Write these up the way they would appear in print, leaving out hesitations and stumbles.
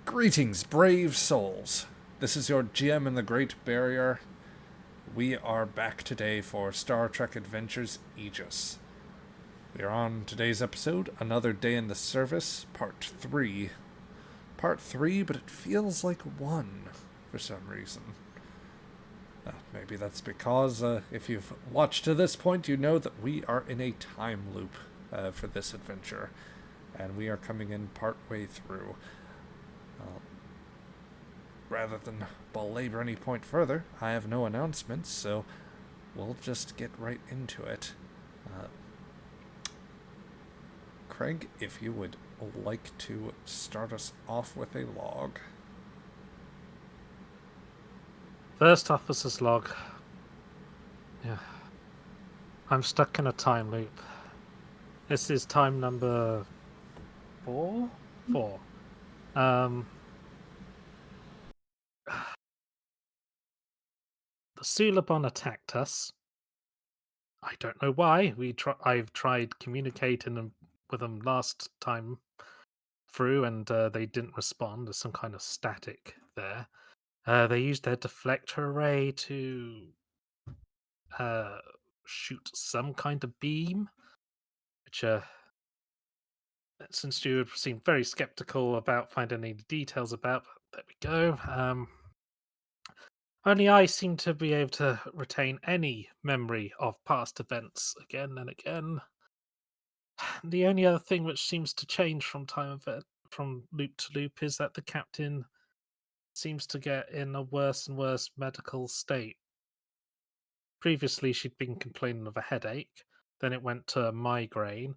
Greetings, brave souls. This is your GM in the Great Barrier. We are back today for Star Trek Adventures Aegis. We are on today's episode, Another Day in the Service, Part 3. Part 3, but it feels like 1 for some reason. Maybe that's because if you've watched to this point, you know that we are in a time loop for this adventure. And we are coming in partway through. Rather than belabor any point further, I have no announcements, so we'll just get right into it. Craig, if you would like to start us off with a log. First officer's log. Yeah. I'm stuck in a time loop. This is time number 4? 4. The Suliban attacked us. I don't know why. I've tried communicating with them last time through, and they didn't respond. There's some kind of static there. They used their deflector array to shoot some kind of beam, which since you seem very skeptical about finding any details about, there we go. Only I seem to be able to retain any memory of past events again and again. The only other thing which seems to change from loop to loop is that the captain seems to get in a worse and worse medical state. Previously, she'd been complaining of a headache, then it went to a migraine,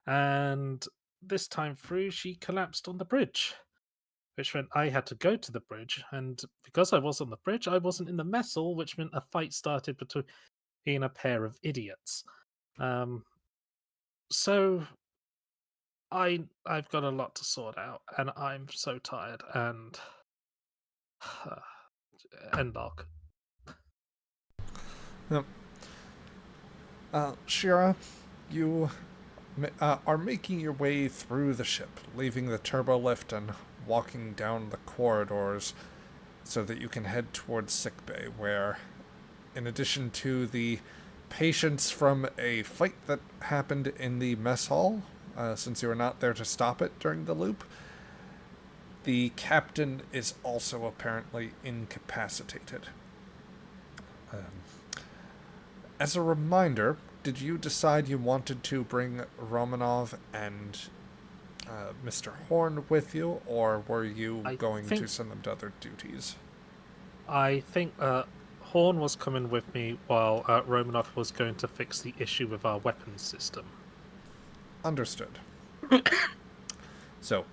and this time through, she collapsed on the bridge, which meant I had to go to the bridge, and because I was on the bridge, I wasn't in the mess hall, which meant a fight started between a pair of idiots. So I've got a lot to sort out, and I'm so tired, and end log. Yep. Sheara, you are making your way through the ship, leaving the turbo lift and walking down the corridors so that you can head towards sickbay, where, in addition to the patients from a fight that happened in the mess hall, since you were not there to stop it during the loop, the captain is also apparently incapacitated. As a reminder, did you decide you wanted to bring Romanov and Mr. Horn with you, or were you going to send them to other duties? I think Horn was coming with me while Romanov was going to fix the issue with our weapons system. Understood. So,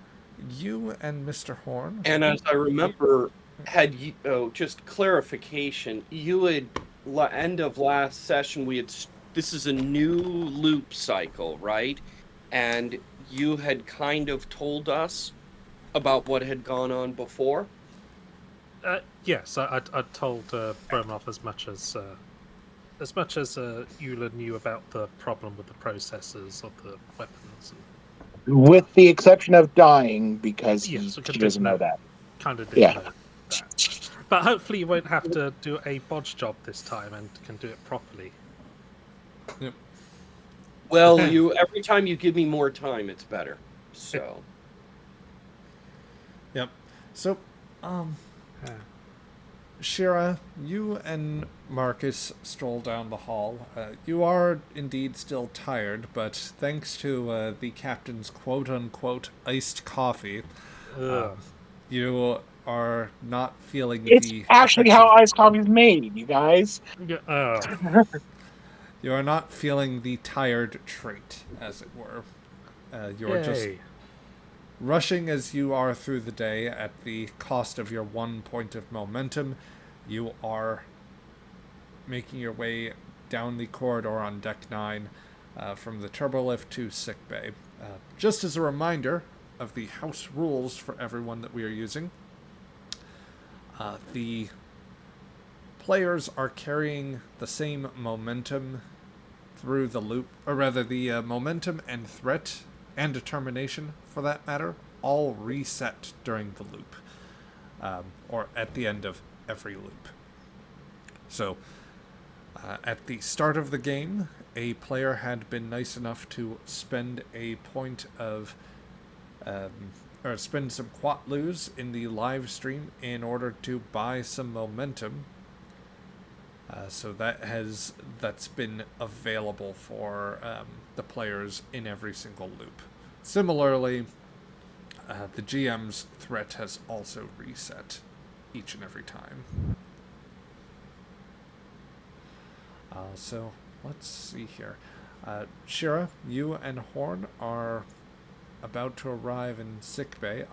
you and Mr. Horn... And as I remember, had you, just clarification, you had, end of last session, this is a new loop cycle, right? And you had kind of told us about what had gone on before? Yes, I told Romanov as much as Eula knew about the problem with the processors of the weapons. With the exception of dying, because she doesn't know that. Kind of didn't know that. But hopefully you won't have to do a bodge job this time and can do it properly. Yep. Well, every time you give me more time, it's better. So. Yep. So, Sheara, you and Marcus stroll down the hall. You are indeed still tired, but thanks to the captain's quote-unquote iced coffee, you are not feeling it's actually how iced coffee is made, you guys. You are not feeling the tired trait, as it were. You're just rushing as you are through the day at the cost of your 1 point of momentum. You are making your way down the corridor on Deck 9 from the turbolift to sickbay. Just as a reminder of the house rules for everyone that we are using, the players are carrying the same momentum through the loop, or rather the momentum and threat and determination, for that matter, all reset during the loop. or at the end of every loop. So, at the start of the game, a player had been nice enough to spend a point of, or spend some quatlus in the live stream in order to buy some momentum. So that's been available for the players in every single loop. Similarly, the GM's threat has also reset each and every time. So let's see here. Sheara, you and Horn are about to arrive in sickbay.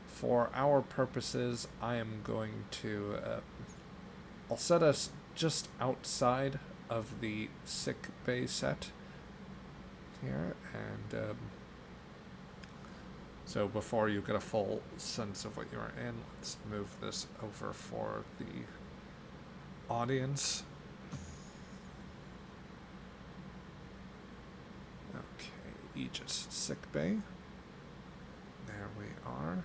For our purposes, I am going to I'll set us just outside of the sick bay set here, and so before you get a full sense of what you're in, let's move this over for the audience. Okay, Aegis sick bay. There we are.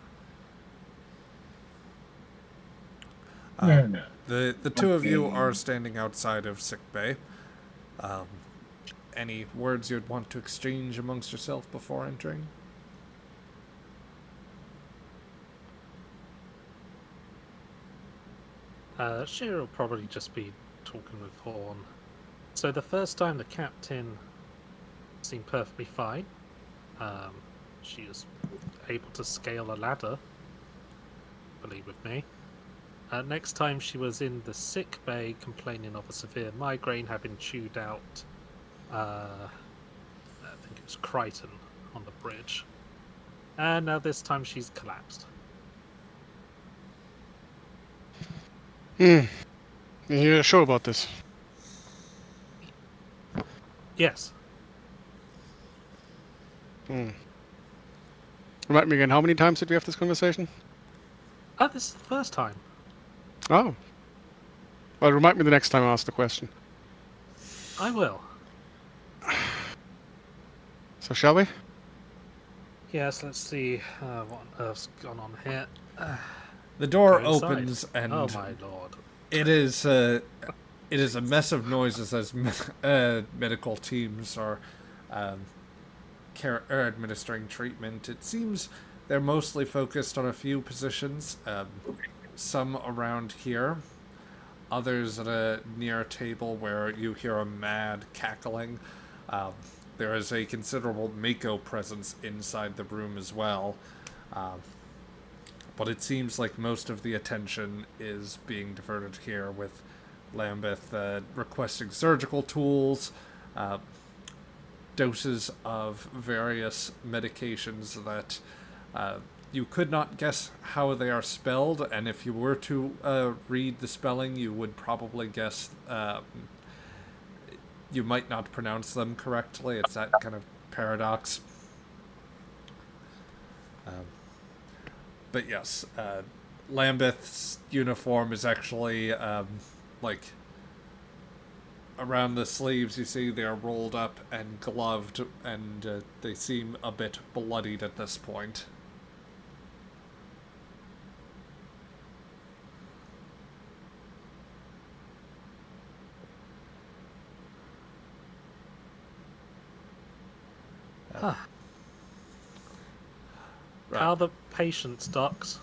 The two of you are standing outside of sick bay. Any words you'd want to exchange amongst yourself before entering? Sheara will probably just be talking with Horn. So the first time the captain seemed perfectly fine. She was able to scale a ladder, believe with me. Next time she was in the sick bay complaining of a severe migraine, having chewed out, I think it was Crichton on the bridge. And now this time she's collapsed. You're sure about this? Yes. Remind me again, how many times did we have this conversation? This is the first time. Oh. Well, remind me the next time I ask the question. I will. So shall we? Yes, let's see what on earth's gone on here. The door Go inside. opens, and oh my lord! it is a mess of noises as medical teams are administering treatment. It seems they're mostly focused on a few positions, some around here, others at a near table where you hear a mad cackling. There is a considerable Mako presence inside the room as well. But it seems like most of the attention is being diverted here, with Lambeth requesting surgical tools, doses of various medications that you could not guess how they are spelled, and if you were to read the spelling, you would probably guess you might not pronounce them correctly. It's that kind of paradox. But yes, Lambeth's uniform is actually, like, around the sleeves, you see they are rolled up and gloved, and they seem a bit bloodied at this point. Right. How are the patients, docs?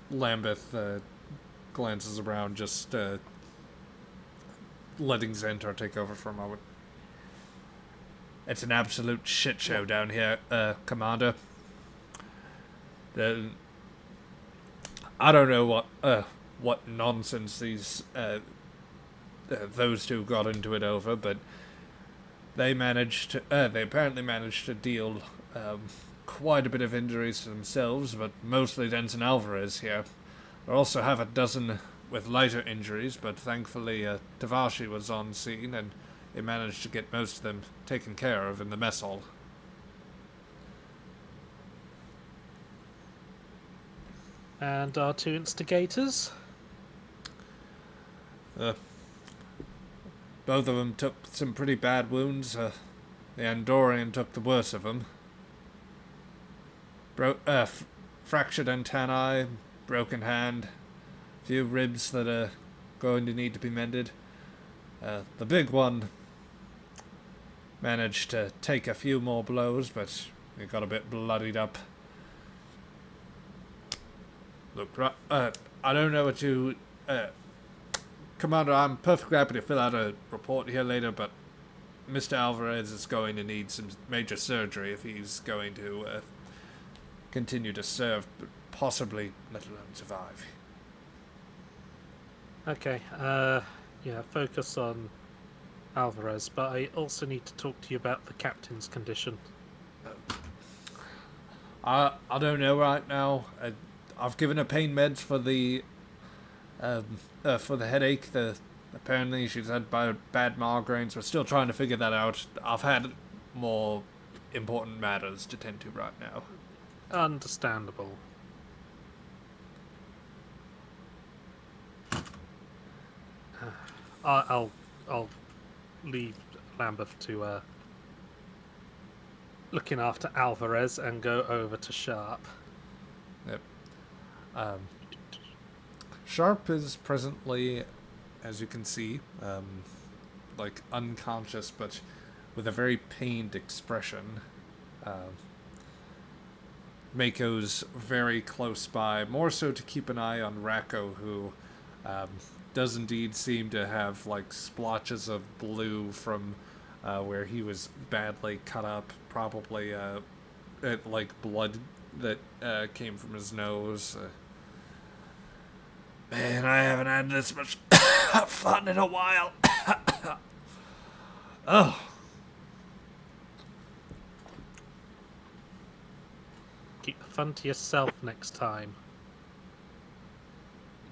Lambeth glances around, just letting Xantar take over for a moment. It's an absolute shit show down here, Commander. I don't know what nonsense those two got into it over, but they apparently managed to deal quite a bit of injuries to themselves, but mostly Denson Alvarez here. They also have a dozen with lighter injuries, but thankfully Tavashi was on scene, and they managed to get most of them taken care of in the mess hall. And our two instigators? Both of them took some pretty bad wounds. The Andorian took the worst of them. fractured antennae, broken hand, a few ribs that are going to need to be mended. The big one managed to take a few more blows, but he got a bit bloodied up. Look, I don't know what you... Commander, I'm perfectly happy to fill out a report here later, but Mr. Alvarez is going to need some major surgery if he's going to continue to serve, but possibly let alone survive. Okay, yeah, focus on Alvarez, but I also need to talk to you about the captain's condition. I don't know right now. I've given her pain meds for the headache. Apparently she's had bad migraines. We're still trying to figure that out. I've had more important matters to tend to right now. Understandable. I'll leave Lambeth to looking after Alvarez and go over to Sharp. Yep. Sharp is presently, as you can see, like unconscious, but with a very pained expression. Mako's very close by, more so to keep an eye on Racco, who does indeed seem to have like splotches of blue from where he was badly cut up, probably like blood that came from his nose. Man, I haven't had this much fun in a while. Oh. Keep the fun to yourself next time.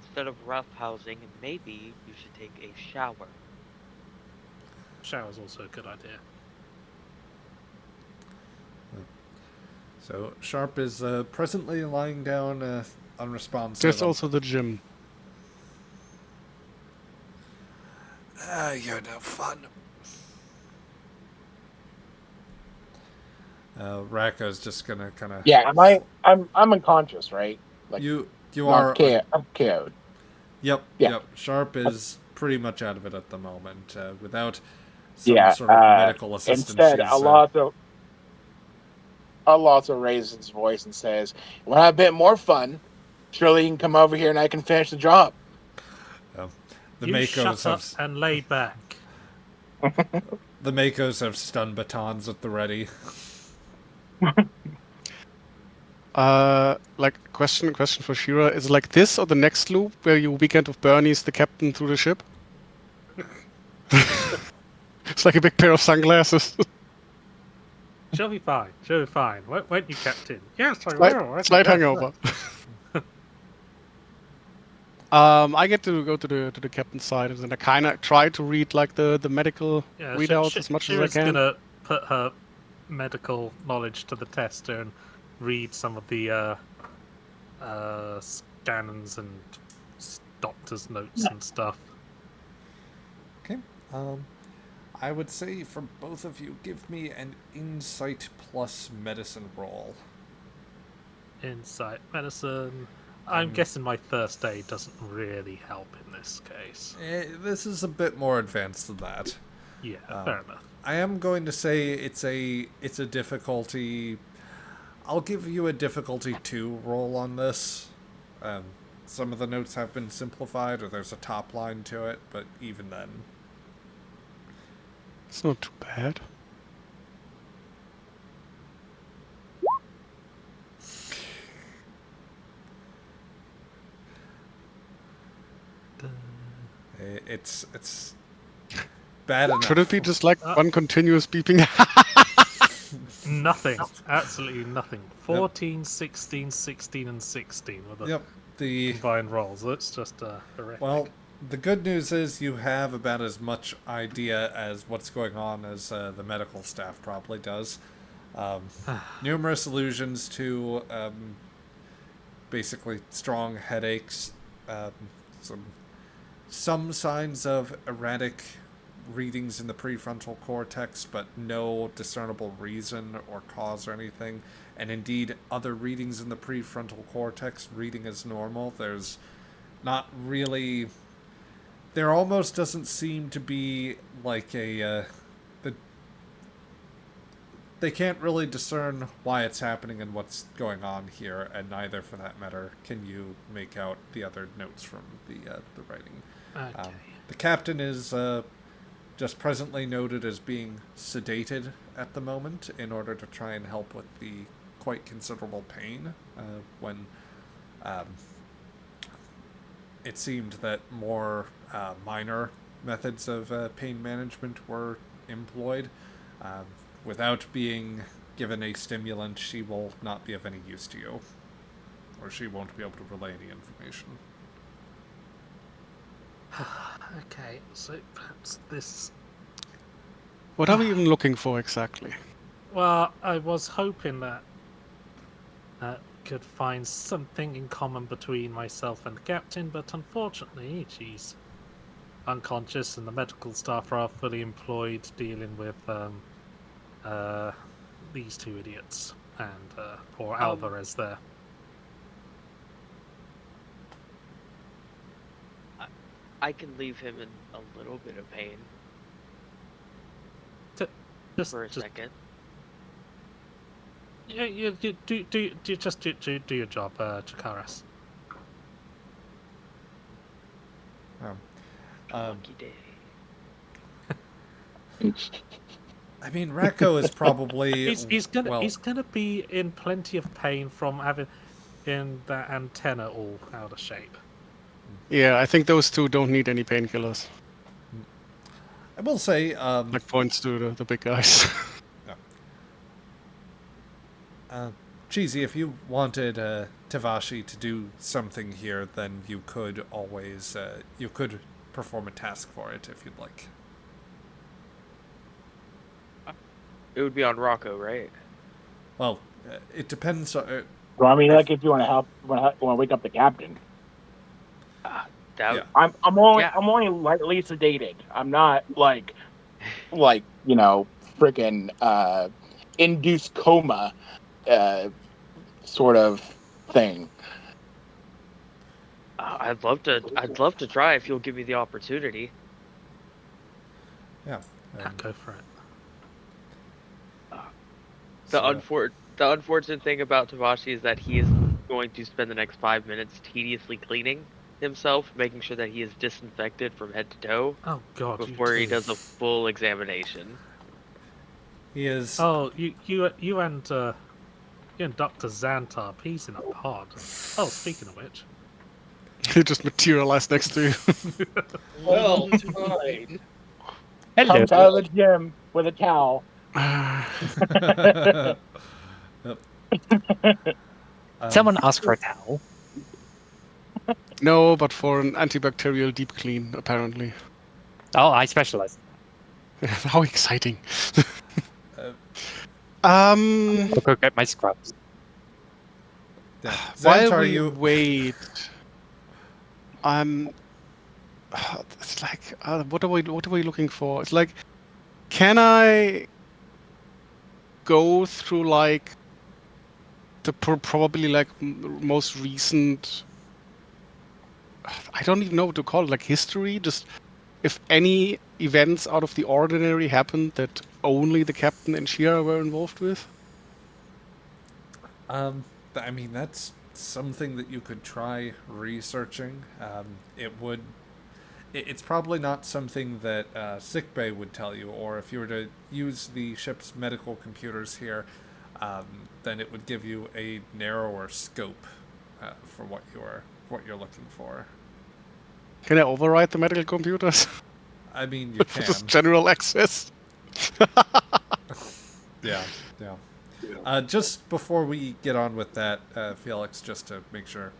Instead of roughhousing, maybe you should take a shower. Shower's also a good idea. So Sharp is presently lying down unresponsive. There's also the gym. You're no fun. Racco's just gonna kind of... Yeah, I'm unconscious, right? Like You are... I'm KO'd. Yep, Yeah. yep. Sharp is pretty much out of it at the moment. Without some sort of medical assistance. Instead, Alonso raises his voice and says, "Want to have a bit more fun? Surely you can come over here and I can finish the job." The You Makos shut up have... and lay back. The Makos have stun batons at the ready. Like question for Sheara: is it like this or the next loop where you weekend with Bernie's the captain through the ship? It's like a big pair of sunglasses. She'll be fine. She'll be fine. Won't you, Captain? Yes, I will. Slight hangover. I get to go to the captain's side, and I kind of try to read like the medical readouts as much as I can. Gonna put her medical knowledge to the test and read some of the scans and doctor's notes and stuff. Okay. I would say for both of you, give me an insight plus medicine roll. Insight, medicine. I'm guessing my first aid doesn't really help in this case. This is a bit more advanced than that. Yeah, fair enough. I am going to say it's a difficulty. I'll give you a difficulty 2 roll on this. Some of the notes have been simplified, or there's a top line to it, but even then. It's not too bad. It's bad enough. Should it be just like one continuous beeping? Nothing. Absolutely nothing. 14, 16, 16, and 16 were the combined rolls. It's just horrific. Well, the good news is you have about as much idea as what's going on as the medical staff probably does. Numerous allusions to basically strong headaches, some signs of erratic readings in the prefrontal cortex, but no discernible reason or cause or anything. and indeed other readings in the prefrontal cortex reading as normal. There's not really... There almost doesn't seem to be like a... They can't really discern why it's happening and what's going on here, and neither, for that matter, can you make out the other notes from the writing. Okay. The captain is just presently noted as being sedated at the moment in order to try and help with the quite considerable pain when it seemed that more minor methods of pain management were employed. Without being given a stimulant, she will not be of any use to you. Or she won't be able to relay any information. Okay, so perhaps this... What are we even looking for exactly? Well, I was hoping that could find something in common between myself and the captain, but unfortunately she's unconscious and the medical staff are fully employed dealing with these two idiots and poor Alvarez there. I can leave him in a little bit of pain for a second. Yeah, you do your job, Chikaris. Lucky day. I mean, Racco is probably... he's gonna be in plenty of pain from having that antenna all out of shape. Yeah, I think those two don't need any painkillers. I will say... Like points to the big guys. Cheesy, if you wanted Tavashi to do something here, then you could always... you could perform a task for it if you'd like. It would be on Rocco, right? Well, it depends on... Well, I mean, like if you want to help, want to wake up the captain. Yeah. I'm only lightly sedated. I'm not like freaking induced coma sort of thing. I'd love to try if you'll give me the opportunity. Yeah. Go for it. The unfortunate thing about Tavashi is that he is going to spend the next 5 minutes tediously cleaning himself, making sure that he is disinfected from head to toe. Oh God! Before he does a full examination. He is... Oh, you and Dr. Xantar, he's in a pod. Oh, speaking of which, He just materialized next to you. Well, fine. Comes out of the gym with a towel. Someone asked for a towel. No, but for an antibacterial deep clean, apparently. Oh, I specialize. How exciting. I'll go get my scrubs. Yeah. While Xantar, we wait, it's like, what are we looking for? It's like, can I go through like the probably like most recent? I don't even know what to call it. Like history, just if any events out of the ordinary happened that only the captain and Sheara were involved with. I mean, that's something that you could try researching. It's probably not something that sickbay would tell you, or if you were to use the ship's medical computers here, then it would give you a narrower scope for what you're looking for. Can I override the medical computers? I mean, you can. Just general access. Yeah. Just before we get on with that, Felix, just to make sure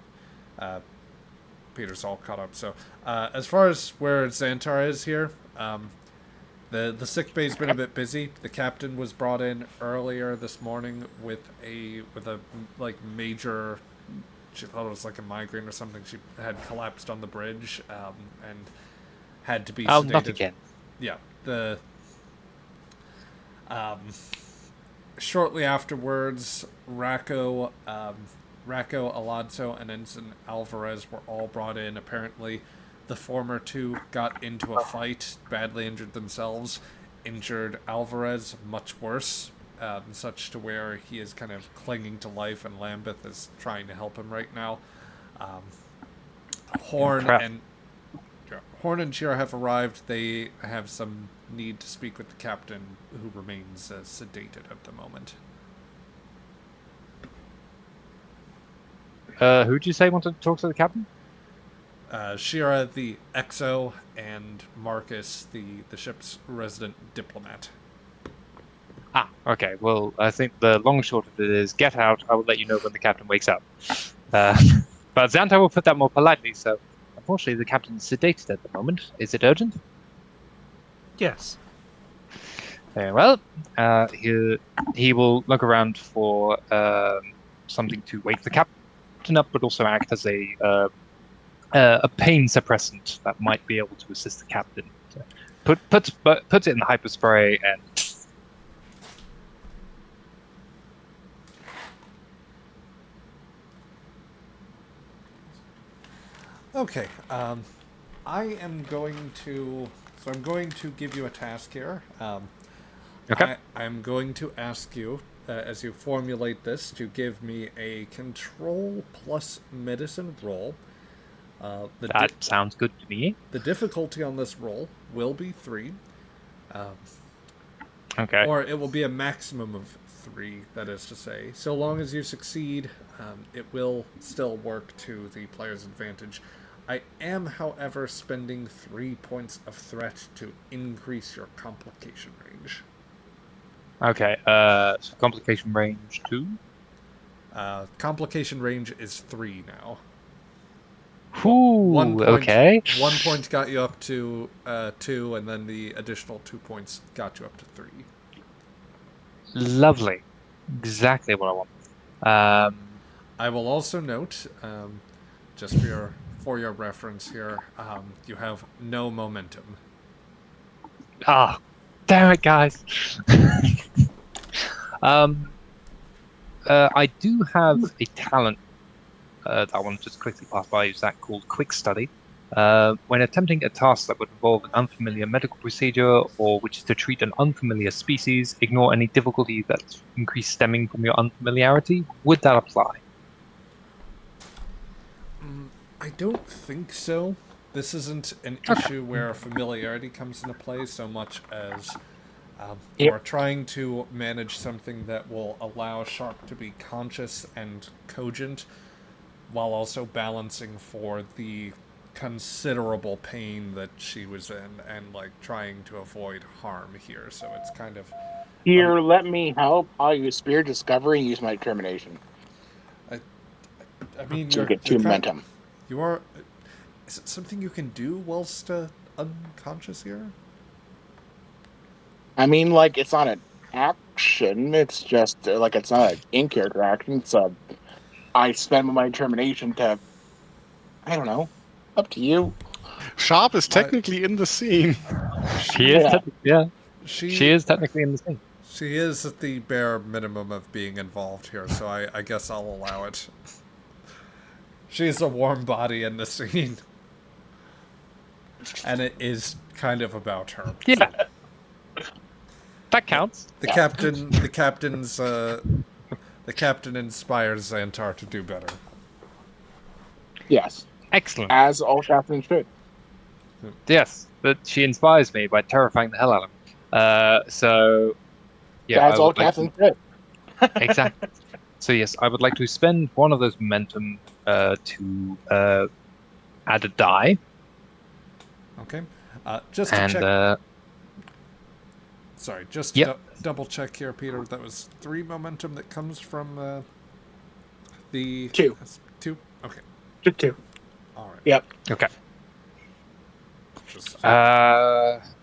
Peter's all caught up. So, as far as where Xantar is here, the sick bay's been a bit busy. The captain was brought in earlier this morning with a like major. She thought it was like a migraine or something. She had collapsed on the bridge and had to be sedated. Not again. Yeah, shortly afterwards, Racco, Alonso, and Ensign Alvarez were all brought in. Apparently, the former two got into a fight, badly injured themselves, injured Alvarez much worse, such to where he is kind of clinging to life, and Lambeth is trying to help him right now. Horn and Sheara have arrived. They have some need to speak with the captain, who remains sedated at the moment. Who'd you say wanted to talk to the captain? Sheara, the XO, and Marcus, the ship's resident diplomat. Ah, okay. Well, I think the long and short of it is, get out. I will let you know when the captain wakes up. But Xantar will put that more politely, so unfortunately the captain is sedated at the moment. Is it urgent? Yes. Very well. He will look around for something to wake the captain up, but also act as a pain suppressant that might be able to assist the captain. So puts it in the hyperspray and. Okay. I am going to. So I'm going to give you a task here. Okay. I'm going to ask you, as you formulate this, to give me a control plus medicine roll. That sounds good to me. The difficulty on this roll will be 3. Okay. Or it will be a maximum of 3, that is to say. So long as you succeed, it will still work to the player's advantage. I am, however, spending 3 points of threat to increase your complication range. Okay, so complication range 2? Complication range is 3 now. Ooh, 1 point, okay. 1 point got you up to 2, and then the additional 2 points got you up to 3. Lovely. Exactly what I want. I will also note, just for your reference here, you have no momentum. Ah, damn it, guys. I do have a talent that I want to just quickly pass by. Is that called Quick Study? When attempting a task that would involve an unfamiliar medical procedure, or which is to treat an unfamiliar species, ignore any difficulty that's increased stemming from your unfamiliarity. Would that apply? I don't think so. This isn't an issue where familiarity comes into play so much as we're trying to manage something that will allow Sharp to be conscious and cogent, while also balancing for the considerable pain that she was in, and like trying to avoid harm here. So it's kind of Here, let me help. I'll use Spear Discovery and use my determination. I mean, To get 2 momentum. You are. Is it something you can do whilst unconscious here? I mean, like, it's not an action. It's just, like, it's not an in-character action. So I spend my determination to, I don't know, up to you. Sharp is technically in the scene. She is, she is technically in the scene. She is at the bare minimum of being involved here, so I guess I'll allow it. She's a warm body in the scene. And it is kind of about her. Yeah. That counts. The captain inspires Xantar to do better. Yes. Excellent. As all captains should. Yes, but she inspires me by terrifying the hell out of me. So, yeah. As all captains should. Exactly. So yes, I would like to spend one of those momentum to add a die. Okay. Just to check. Sorry, just to double check here, Peter. That was 3 momentum that comes from the 2. 2. Okay. Just 2. All right. Yep. Okay.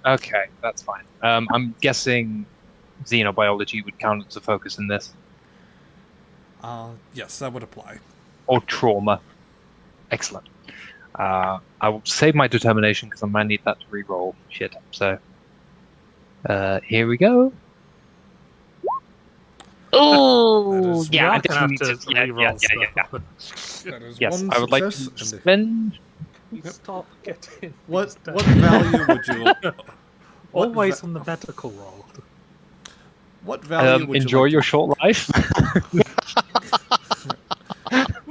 Okay, that's fine. I'm guessing xenobiology would count as a focus in this. Yes, that would apply. Or trauma. Excellent. I will save my determination because I might need that to re-roll shit. So, here we go. Oh, is- We yeah. are I gonna have definitely to need to. re-roll Yeah. stuff. That is Yes, one I would like to success. and spend. You stop getting what these what down. value would you? What Always va- on the medical roll. what value would Enjoy you like your to? short life.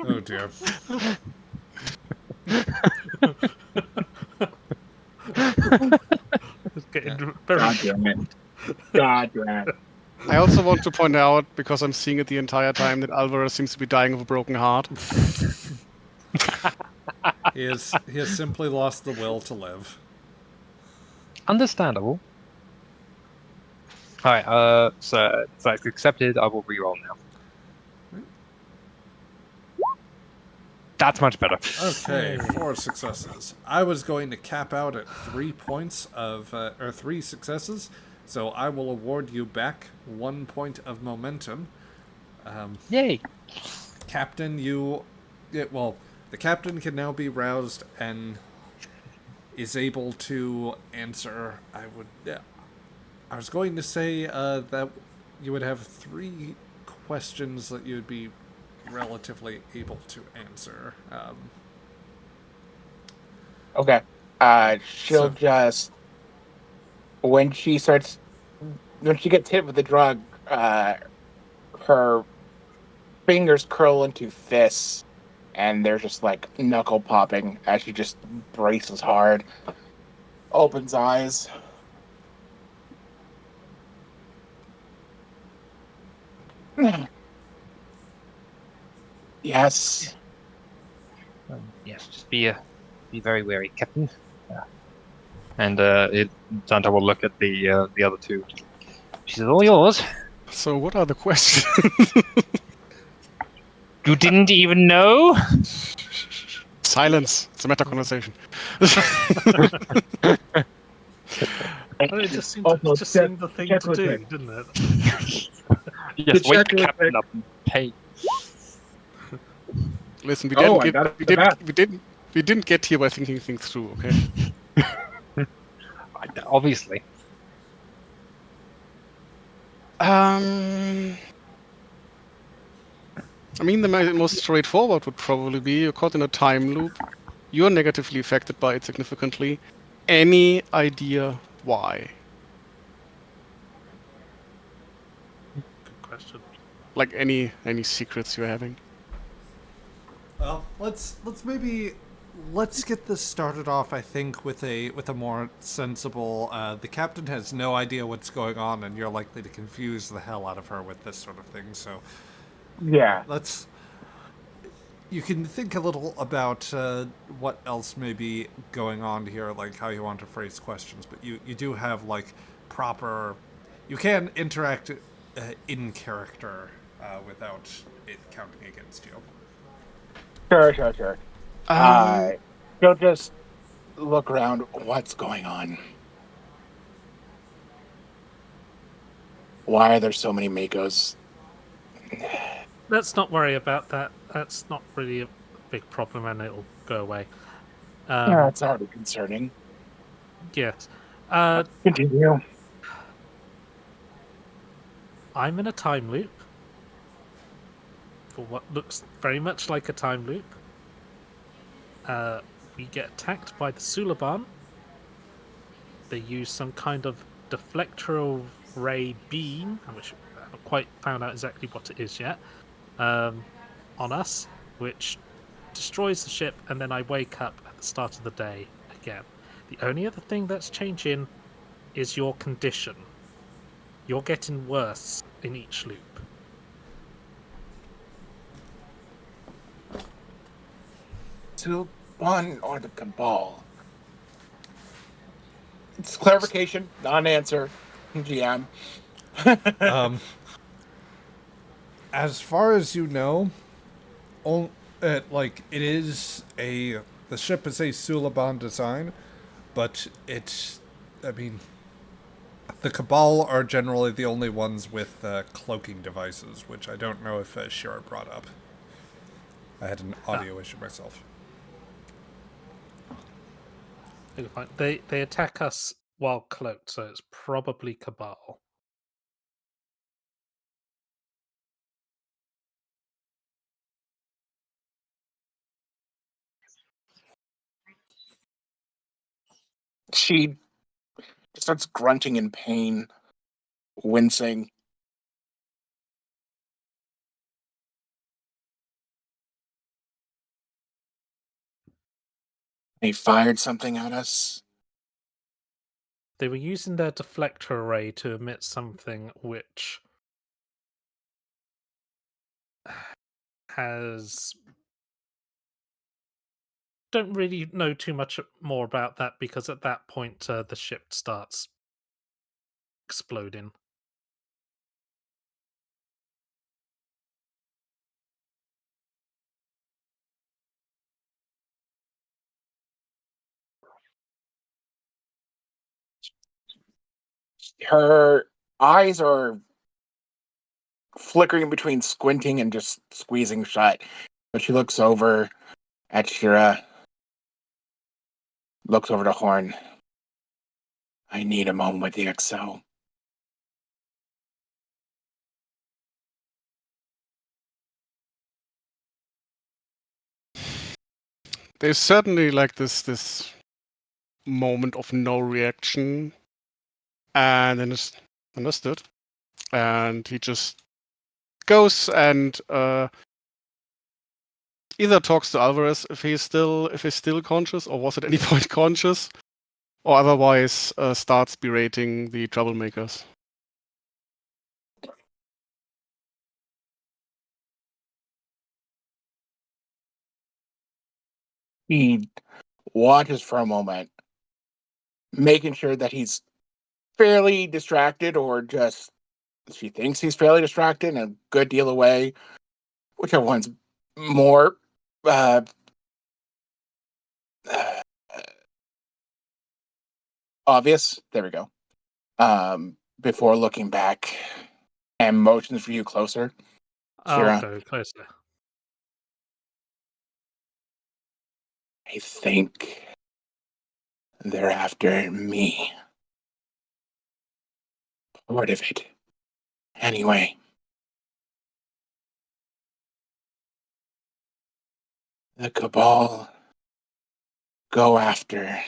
Oh dear. It's getting Yeah. very God damn it. God damn it. I also want to point out, because I'm seeing it the entire time, that Alvarez seems to be dying of a broken heart. He has simply lost the will to live. Understandable. All right. So that's accepted. I will reroll now. That's much better. Okay, Yay. 4 successes. I was going to cap out at 3 points of or 3 successes, so I will award you back 1 point of momentum. Yay. Captain, the captain can now be roused and is able to answer. I was going to say that you would have 3 questions that you'd be relatively able to answer. Okay. She'll So- just when she gets hit with the drug, her fingers curl into fists, and there's just like knuckle popping as she just braces hard, opens eyes. Yes. Yes, just be very wary, Captain. And Santa will look at the other two. She says, "All yours." So, what are the questions? You didn't even know? Silence. It's a meta conversation. Well, it just seemed the thing to do, didn't it? Yes, wake check the real captain quick. up and pay. Listen, Oh, I got it. we didn't get here by thinking things through. Okay. Obviously. I mean, the most straightforward would probably be you're caught in a time loop. You're negatively affected by it significantly. Any idea why? Good question. Like any secrets you're having? Well, let's get this started off. I think with a more sensible. The captain has no idea what's going on, and you're likely to confuse the hell out of her with this sort of thing. So Yeah. you can think a little about what else may be going on here, like how you want to phrase questions. But you do have like proper. You can interact in character without it counting against you. Sure. Um, She'll just look around. What's going on? Why are there so many Makos? Let's not worry about that. That's not really a big problem, and it'll go away. That's already concerning. Yes. Continue. I'm in a time loop for what looks very much like a time loop. We get attacked by the Sulaban. They use some kind of deflectoral ray beam, which I haven't quite found out exactly what it is yet, on us, which destroys the ship, and then I wake up at the start of the day again. The only other thing that's changing is your condition. You're getting worse in each loop. To one or the Cabal. It's clarification, non-answer. GM. As far as you know, the ship is a Sulaban design, but the Cabal are generally the only ones with cloaking devices, which I don't know if Sheara brought up. I had an audio issue myself. They attack us while cloaked, so it's probably Cabal. She starts grunting in pain, wincing. They fired something at us. They were using their deflector array to emit something which has... Don't really know too much more about that because at that point the ship starts exploding. Her eyes are flickering between squinting and just squeezing shut. But she looks over at Sheara, looks over to Horn. I need a moment with the XO. There's certainly like this moment of no reaction, and then it's understood, and he just goes and either talks to Alvarez if he's still conscious, or was at any point conscious, or otherwise starts berating the troublemakers. He watches for a moment, making sure that he's fairly distracted, or just she thinks he's fairly distracted and a good deal away. Whichever one's more uh, uh, obvious. There we go. Before looking back and motions for you closer. I'll Sheara, go closer. I think they're after me. Part of it. Anyway. The Cabal go after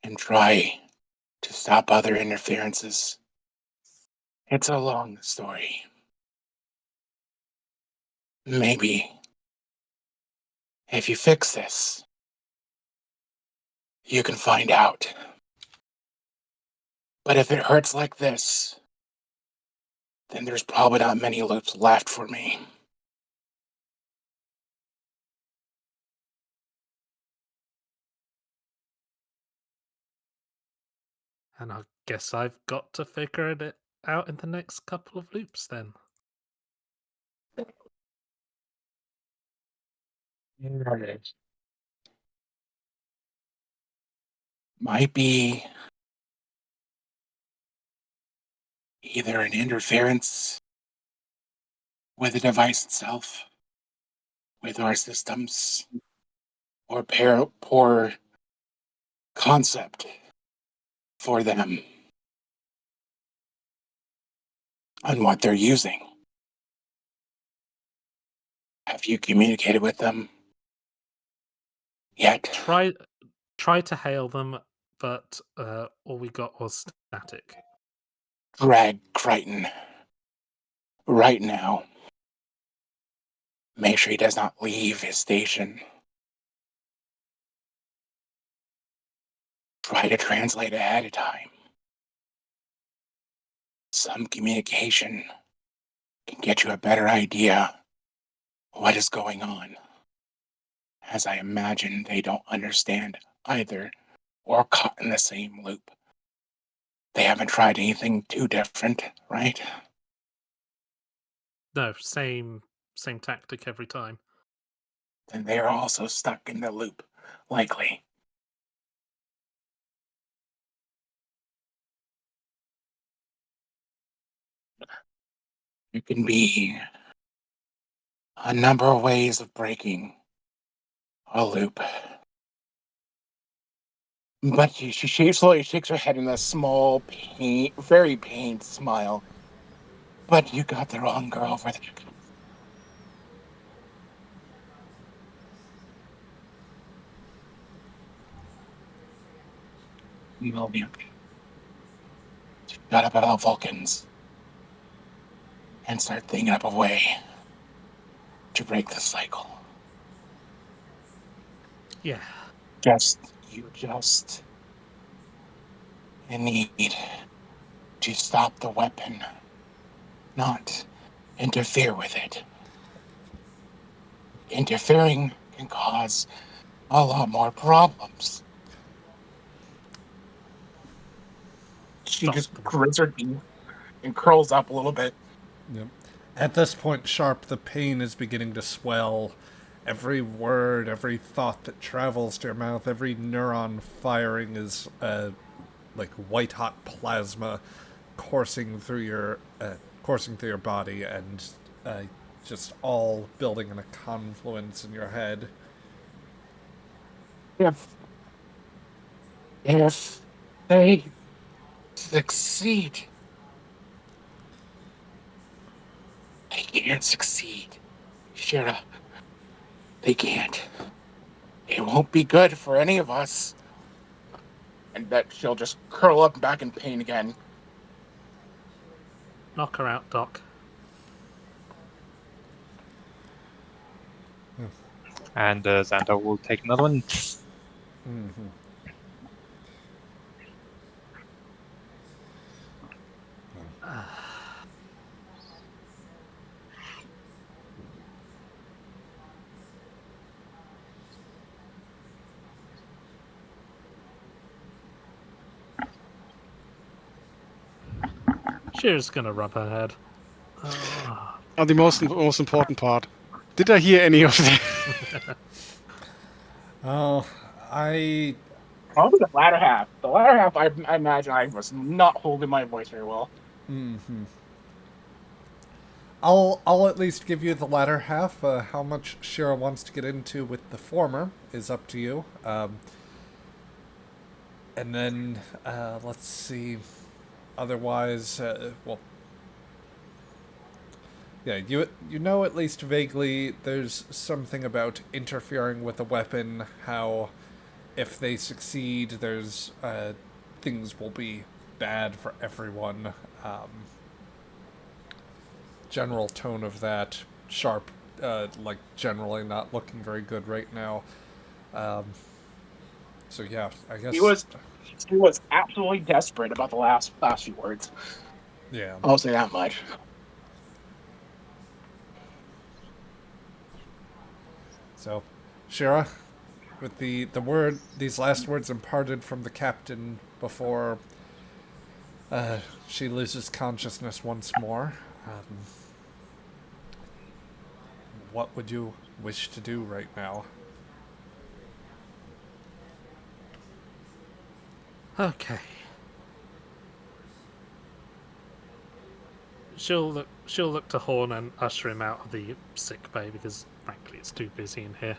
and try to stop other interferences. It's a long story. Maybe if you fix this, you can find out. But if it hurts like this, then there's probably not many loops left for me. And I guess I've got to figure it out in the next couple of loops then. Might be either an interference with the device itself, with our systems, or poor concept for them on what they're using. Have you communicated with them yet? Try to hail them, but all we got was static. Drag Crichton right now. Make sure he does not leave his station. Try to translate ahead of time. Some communication can get you a better idea what is going on. As I imagine they don't understand either, or caught in the same loop. They haven't tried anything too different, right? No, same tactic every time. Then they are also stuck in the loop, likely. There can be a number of ways of breaking a loop. But she slowly shakes her head in a small, very pained smile. But you got the wrong girl for the... we will be shut up about Vulcans and start thinking up a way to break the cycle. Yeah. You just need to stop the weapon, not interfere with it. Interfering can cause a lot more problems. She Stop just them. grits her teeth and curls up a little bit. Yep. At this point, Sharp, the pain is beginning to swell. Every word, every thought that travels to your mouth, every neuron firing is like white hot plasma coursing through your body, and just all building in a confluence in your head. If they succeed, they can't succeed. Sheara, they can't. It won't be good for any of us. And that she'll just curl up back in pain again. Knock her out, Doc. And Xander will take another one. Mm-hmm. Sheara's gonna rub her head. The most important part. Did I hear any of that? Oh, I Probably the latter half. The latter half, I imagine I was not holding my voice very well. I'll at least give you the latter half. How much Sheara wants to get into with the former is up to you. And then let's see. Otherwise, well, yeah, you know at least vaguely. There's something about interfering with a weapon. How if they succeed, there's things will be bad for everyone. General tone of that. Sharp, like generally not looking very good right now. So yeah, I guess He was absolutely desperate about the last few words. yeah. I'll say that much. So, Sheara, with these last words imparted from the captain before she loses consciousness once more, what would you wish to do right now? Okay. She'll look to Horn and usher him out of the sick bay because frankly it's too busy in here.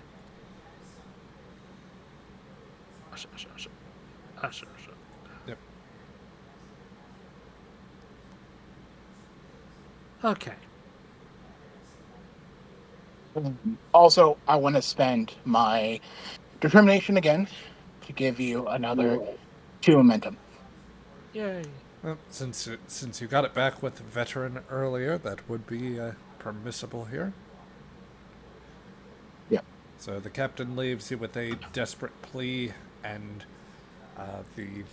Usher. Yep. Okay. Also, I want to spend my determination again to give you another 2 momentum. Yay. Well, since you got it back with veteran earlier, that would be permissible here. Yeah. So the captain leaves you with a desperate plea and the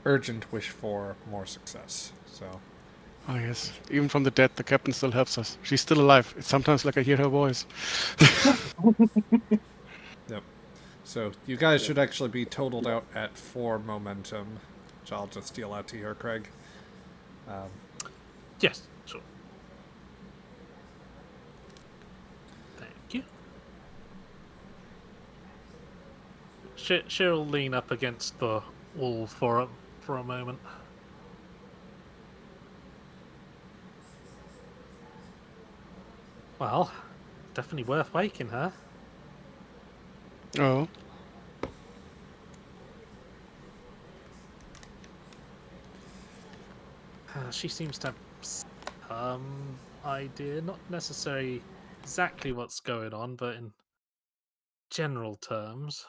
urgent wish for more success. So. Oh yes, even from the dead, the captain still helps us. She's still alive. It's sometimes like I hear her voice. Yep. So you guys should actually be totaled out at 4 momentum, which I'll just deal out to you here, Craig. Yes, sure. Thank you. She'll lean up against the wall for a moment. Well, definitely worth waking her. Oh. She seems to have some idea, not necessarily exactly what's going on, but in general terms.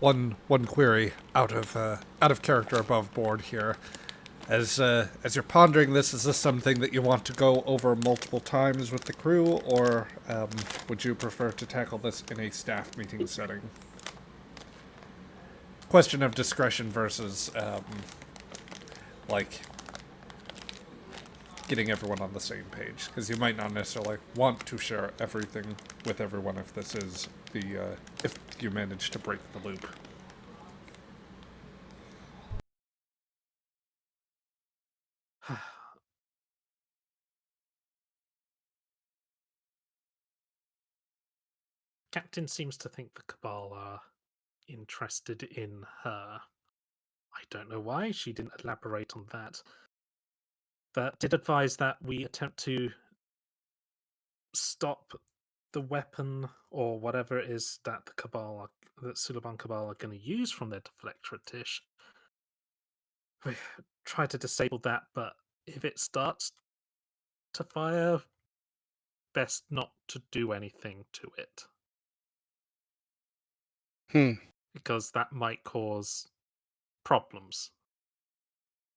one query out of character above board here. As you're pondering this, is this something that you want to go over multiple times with the crew, or would you prefer to tackle this in a staff meeting setting? Question of discretion versus like getting everyone on the same page, because you might not necessarily want to share everything with everyone if this is the if you manage to break the loop. Captain seems to think the Cabal are interested in her. I don't know why she didn't elaborate on that, but did advise that we attempt to stop the weapon or whatever it is that the Cabal that Suliban Cabal are going to use from their deflectorate dish. We try to disable that, but if it starts to fire, best not to do anything to it. Because that might cause problems.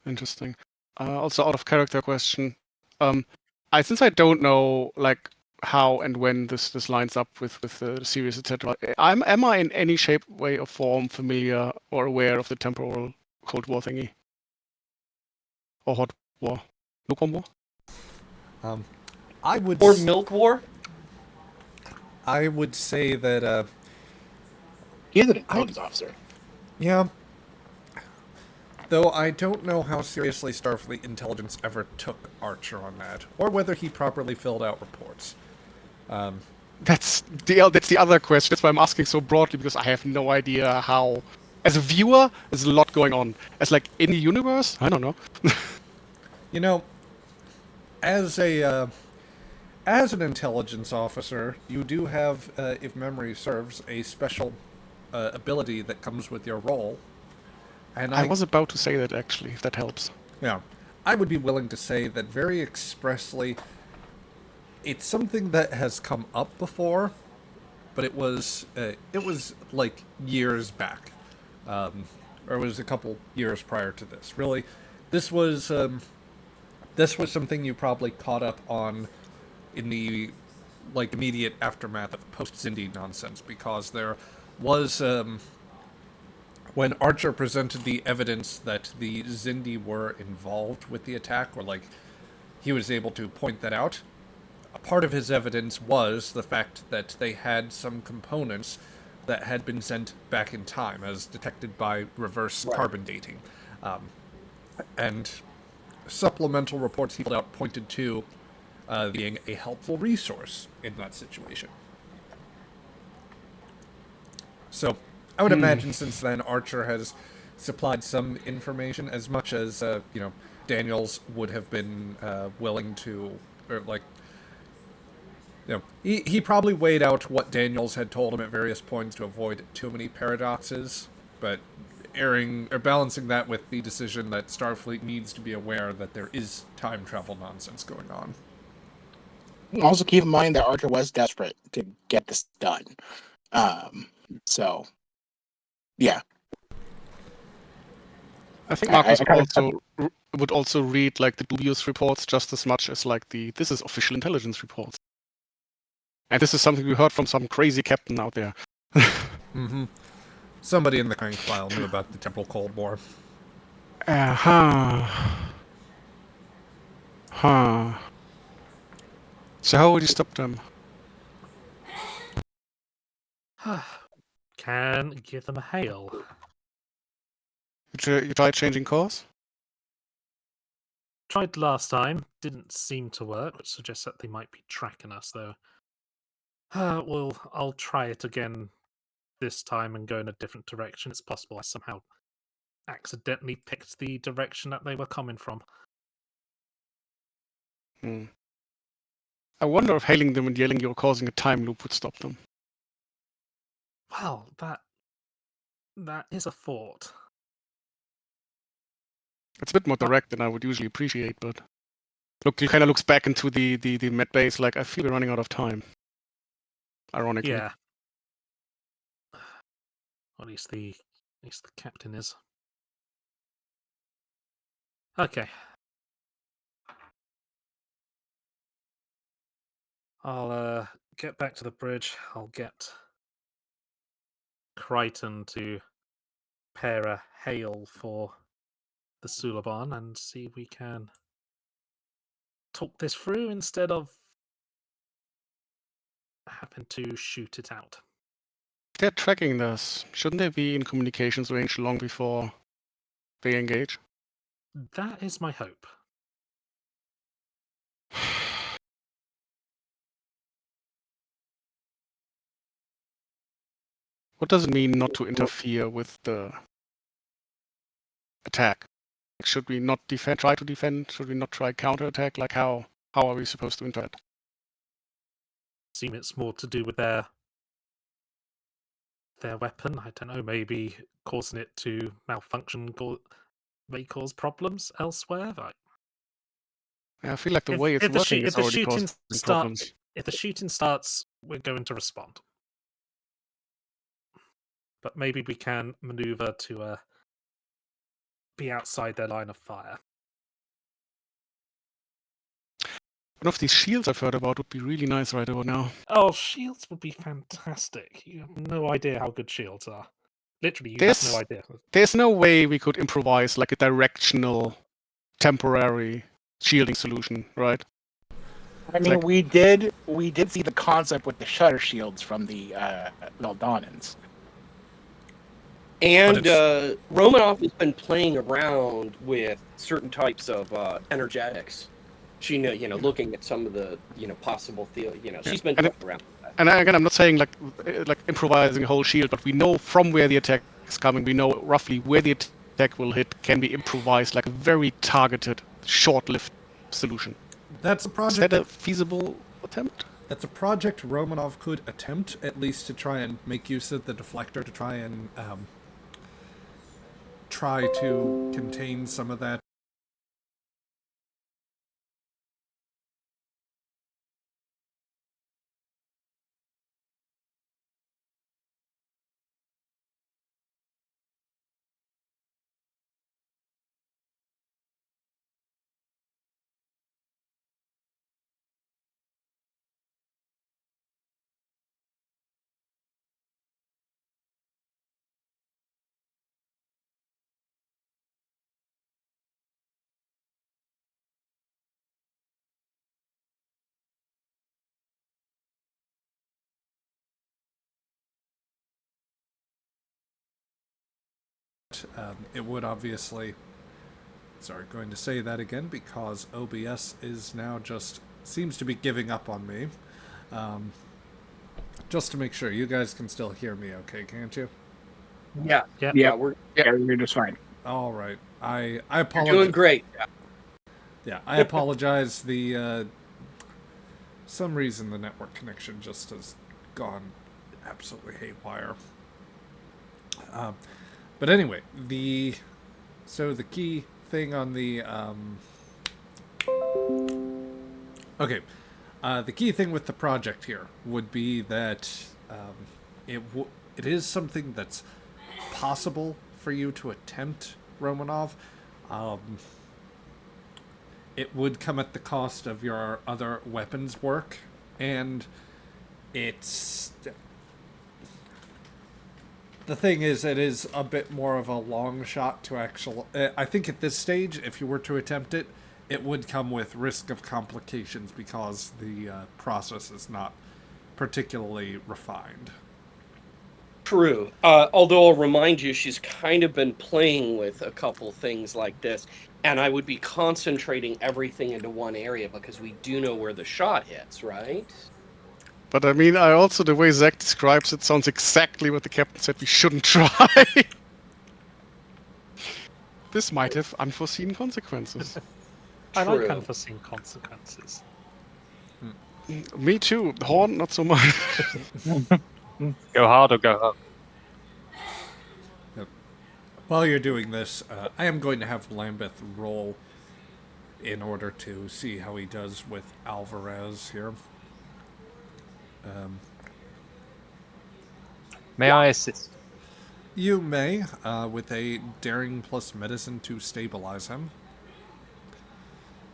Interesting. Also, out of character question. Since I don't know like how and when this lines up with the series, etc. Am I in any shape, way, or form familiar or aware of the temporal Cold War thingy or Hot War, lukewarm war? I would Or Milk War? I would say that He's an intelligence officer. yeah. Though I don't know how seriously Starfleet intelligence ever took Archer on that, or whether he properly filled out reports. That's the other question. That's why I'm asking so broadly, because I have no idea how. As a viewer, there's a lot going on. As like in the universe, I don't know. You know, as an intelligence officer, you do have, if memory serves, a special ability that comes with your role. And I was about to say that, actually, if that helps. Yeah, I would be willing to say that very expressly, it's something that has come up before, but it was like years back, or it was a couple years prior to this. Really, this was something you probably caught up on in the like immediate aftermath of post-Zindi nonsense, because there was when Archer presented the evidence that the Zindi were involved with the attack, or like he was able to point that out. A part of his evidence was the fact that they had some components that had been sent back in time, as detected by reverse carbon dating. And supplemental reports he filled out pointed to being a helpful resource in that situation. So I would imagine since then Archer has supplied some information, as much as Daniels would have been willing to, or like, he probably weighed out what Daniels had told him at various points to avoid too many paradoxes, but balancing that with the decision that Starfleet needs to be aware that there is time travel nonsense going on. Also, keep in mind that Archer was desperate to get this done. So, yeah. I think Marcus would also read like the dubious reports just as much as like this is official intelligence reports. And this is something we heard from some crazy captain out there. Mm-hmm. Somebody in the crank file knew about the temporal Cold War. So how would you stop them? Can give them a hail. You tried changing course? Tried last time, didn't seem to work, which suggests that they might be tracking us, though. Well, I'll try it again this time and go in a different direction. It's possible I somehow accidentally picked the direction that they were coming from. I wonder if hailing them and yelling you're causing a time loop would stop them. Well, that is a thought. It's a bit more direct than I would usually appreciate, but look, he kind of looks back into the med base like, I feel we're running out of time. Ironically. Yeah. Or at least the captain is. Okay. I'll get back to the bridge. I'll get Crichton to pair a hail for the Sulaban and see if we can talk this through instead of having to shoot it out. They're tracking this. Shouldn't they be in communications range long before they engage? That is my hope. What does it mean not to interfere with the attack? Should we not try to defend? Should we not try counterattack? Like how are we supposed to interact? Seem it's more to do with their weapon. I don't know, maybe causing it to malfunction may cause problems elsewhere. I feel like the If- way it's if the working shoot- is if the already shooting causing start- problems. If the shooting starts, we're going to respond. But maybe we can maneuver to be outside their line of fire. One of these shields I've heard about would be really nice right about now. Oh, shields would be fantastic. You have no idea how good shields are. Literally, you have no idea. There's no way we could improvise like a directional, temporary shielding solution, right? I mean, we did see the concept with the shutter shields from the Valdonans. And Romanov has been playing around with certain types of energetics. She looking at some of the possible she's been playing around with that. And again, I'm not saying like improvising a whole shield, but we know from where the attack is coming. We know roughly where the attack will hit. Can be improvised like a very targeted, short-lived solution. That's a Is project. that a feasible attempt? That's a project Romanov could attempt, at least to try and make use of the deflector to try and try to contain some of that. It would obviously... Sorry, going to say that again because OBS is now seems to be giving up on me. Just to make sure, you guys can still hear me okay, can't you? Yeah, you're just fine. All right. I apologize. You're doing great. Yeah, I apologize. Some reason the network connection just has gone absolutely haywire. But anyway, the key thing on the the key thing with the project here would be that it is something that's possible for you to attempt, Romanov. It would come at the cost of your other weapons work, and it's... The thing is, it is a bit more of a long shot to actual... I think at this stage, if you were to attempt it, it would come with risk of complications because the process is not particularly refined. True. Although I'll remind you, she's kind of been playing with a couple things like this, and I would be concentrating everything into one area because we do know where the shot hits, right? But I mean, the way Zach describes it sounds exactly what the captain said we shouldn't try. This might have unforeseen consequences. I like True. unforeseen consequences. Me too. Horn, not so much. Go hard or go home. Yep. While you're doing this, I am going to have Lambeth roll in order to see how he does with Alvarez here. May I assist? You may, with a daring plus medicine to stabilize him.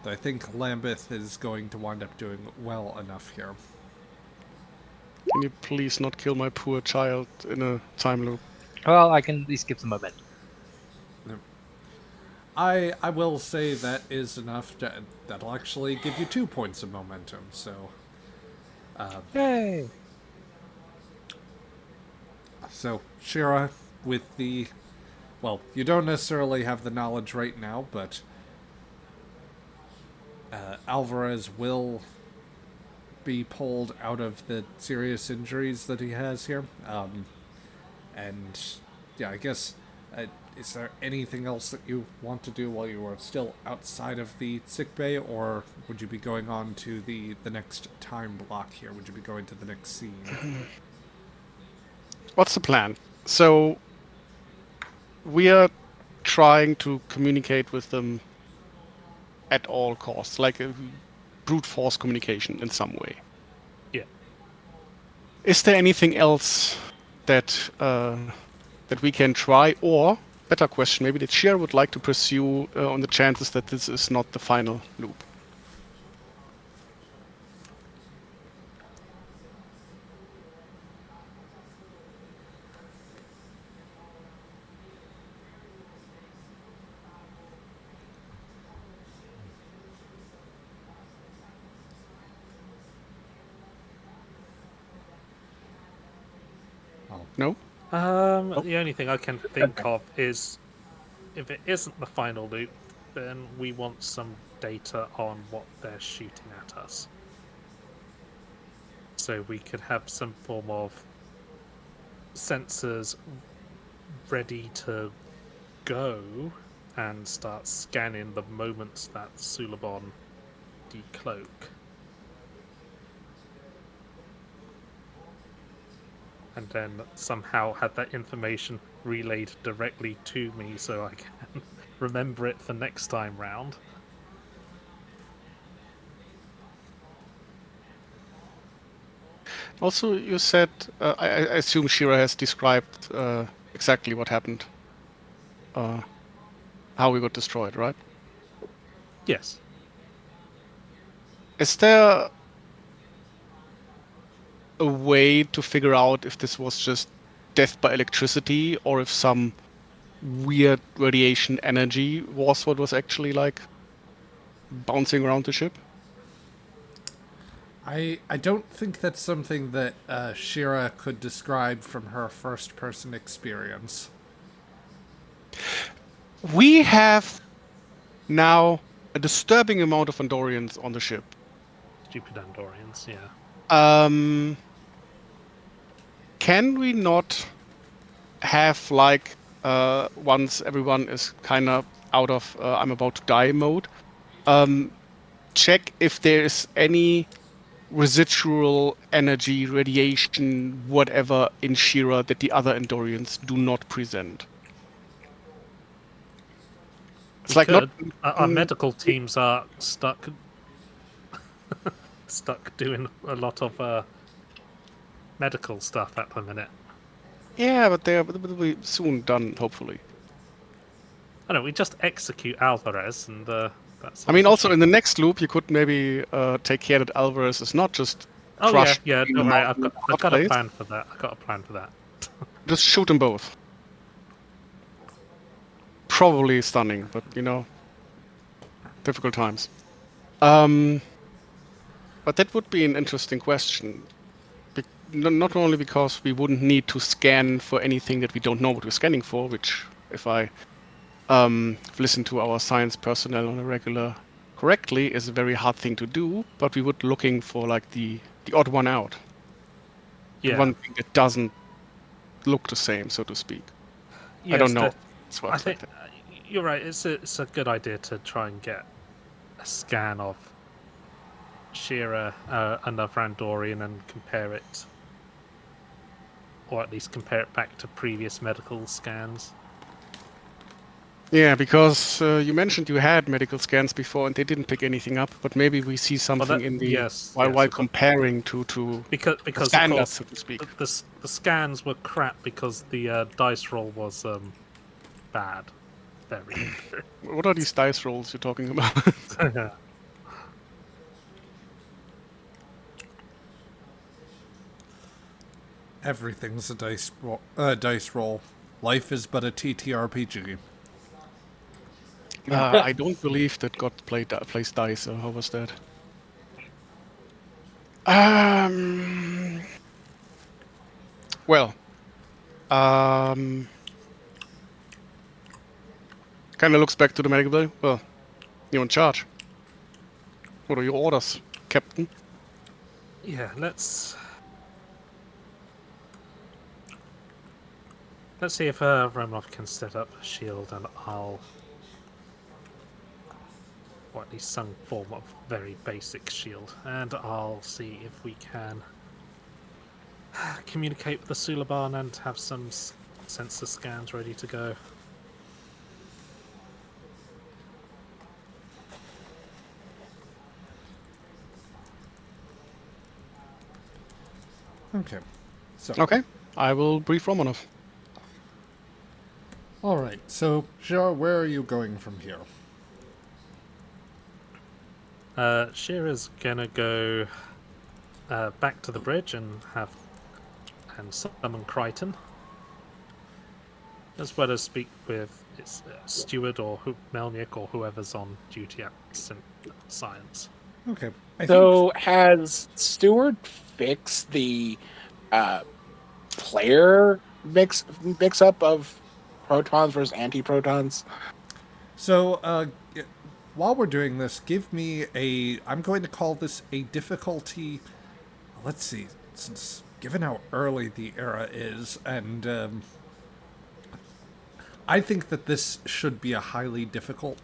I think Lambeth is going to wind up doing well enough here. Can you please not kill my poor child in a time loop? Well, I can at least give them momentum. I will say that is enough. That'll actually give you 2 points of momentum, so... Yay! So, Sheara, with the... Well, you don't necessarily have the knowledge right now, but... Alvarez will be pulled out of the serious injuries that he has here. And, yeah, I guess... is there anything else that you want to do while you are still outside of the sickbay, or would you be going on to the next time block here? Would you be going to the next scene? What's the plan? So we are trying to communicate with them at all costs, like a brute force communication in some way. Yeah. Is there anything else that that we can try, or better question, maybe that Sheara would like to pursue on the chances that this is not the final loop? No? The only thing I can think of is if it isn't the final loop, then we want some data on what they're shooting at us. So we could have some form of sensors ready to go and start scanning the moments that Sulabon decloak. And then somehow have that information relayed directly to me so I can remember it for next time round. Also, you said, I assume Sheara has described exactly what happened, how we got destroyed, right? Yes. Is there a way to figure out if this was just death by electricity or if some weird radiation energy was what was actually like bouncing around the ship? I don't think that's something that Sheara could describe from her first-person experience. We have now a disturbing amount of Andorians on the ship. Stupid Andorians, yeah. Can we not have like once everyone is kind of out of I'm about to die mode, check if there's any residual energy, radiation, whatever in Sheara that the other Andorians do not present? It's like not. Our medical teams are stuck doing a lot of medical stuff at the minute. Yeah, but they'll be soon done, hopefully. I know, we just execute Alvarez and that's... I mean, also in the next loop, you could maybe take care that Alvarez is not just crushed. Yeah, don't worry, I've got a plan for that. Just shoot them both. Probably stunning, but difficult times. But that would be an interesting question. Not only because we wouldn't need to scan for anything that we don't know what we're scanning for, which, if I listen to our science personnel on a regular correctly, is a very hard thing to do, but we would looking for like the odd one out. Yeah. The one thing that doesn't look the same, so to speak. Yes, I don't know. I think you're right. It's a good idea to try and get a scan of Sheara, another Andorian, and compare it, or at least compare it back to previous medical scans. Yeah, because you mentioned you had medical scans before and they didn't pick anything up, but maybe we see something in the yes, while yes, comparing to because the of standard, course so to speak. the scans were crap because the dice roll was bad, very. What are these dice rolls you're talking about? Everything's a dice roll. Life is but a ttrpg. I don't believe that God plays dice. So how was that? Well, kind of looks back to the medical bill. Well, you're in charge. What are your orders, Captain? Yeah, let's see if Remlov can set up a shield, and I'll, or at least some form of very basic shield, and I'll see if we can communicate with the Suliban and have some sensor scans ready to go. Okay. So. Okay, I will brief Romanov. All right. So, Sheara, where are you going from here? Sheara's gonna go back to the bridge and summon Crichton, as well as speak with its steward or Melnick or whoever's on duty at Science. Okay. Has Stewart fixed the player mix up of protons versus anti-protons? So, while we're doing this, give me I'm going to call this a difficulty. Let's see, since given how early the era is, and I think that this should be a highly difficult,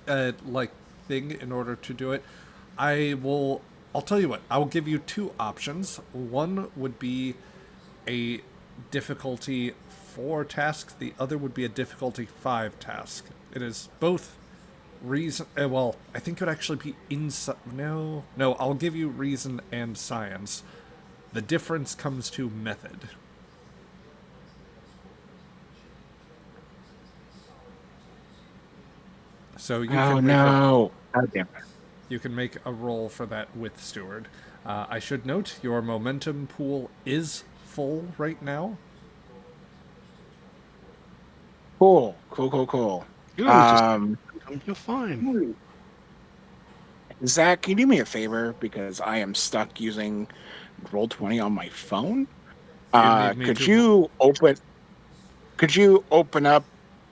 thing in order to do it. I'll tell you what. I'll give you two options. One would be a difficulty 4 task. The other would be a difficulty 5 task. It is both reason. Well, I think it would actually be No, I'll give you reason and science. The difference comes to method. So you can you can make a roll for that with Steward. I should note your momentum pool is full right now. Cool. You're fine. Zach, can you do me a favor, because I am stuck using Roll20 on my phone? Could you open up?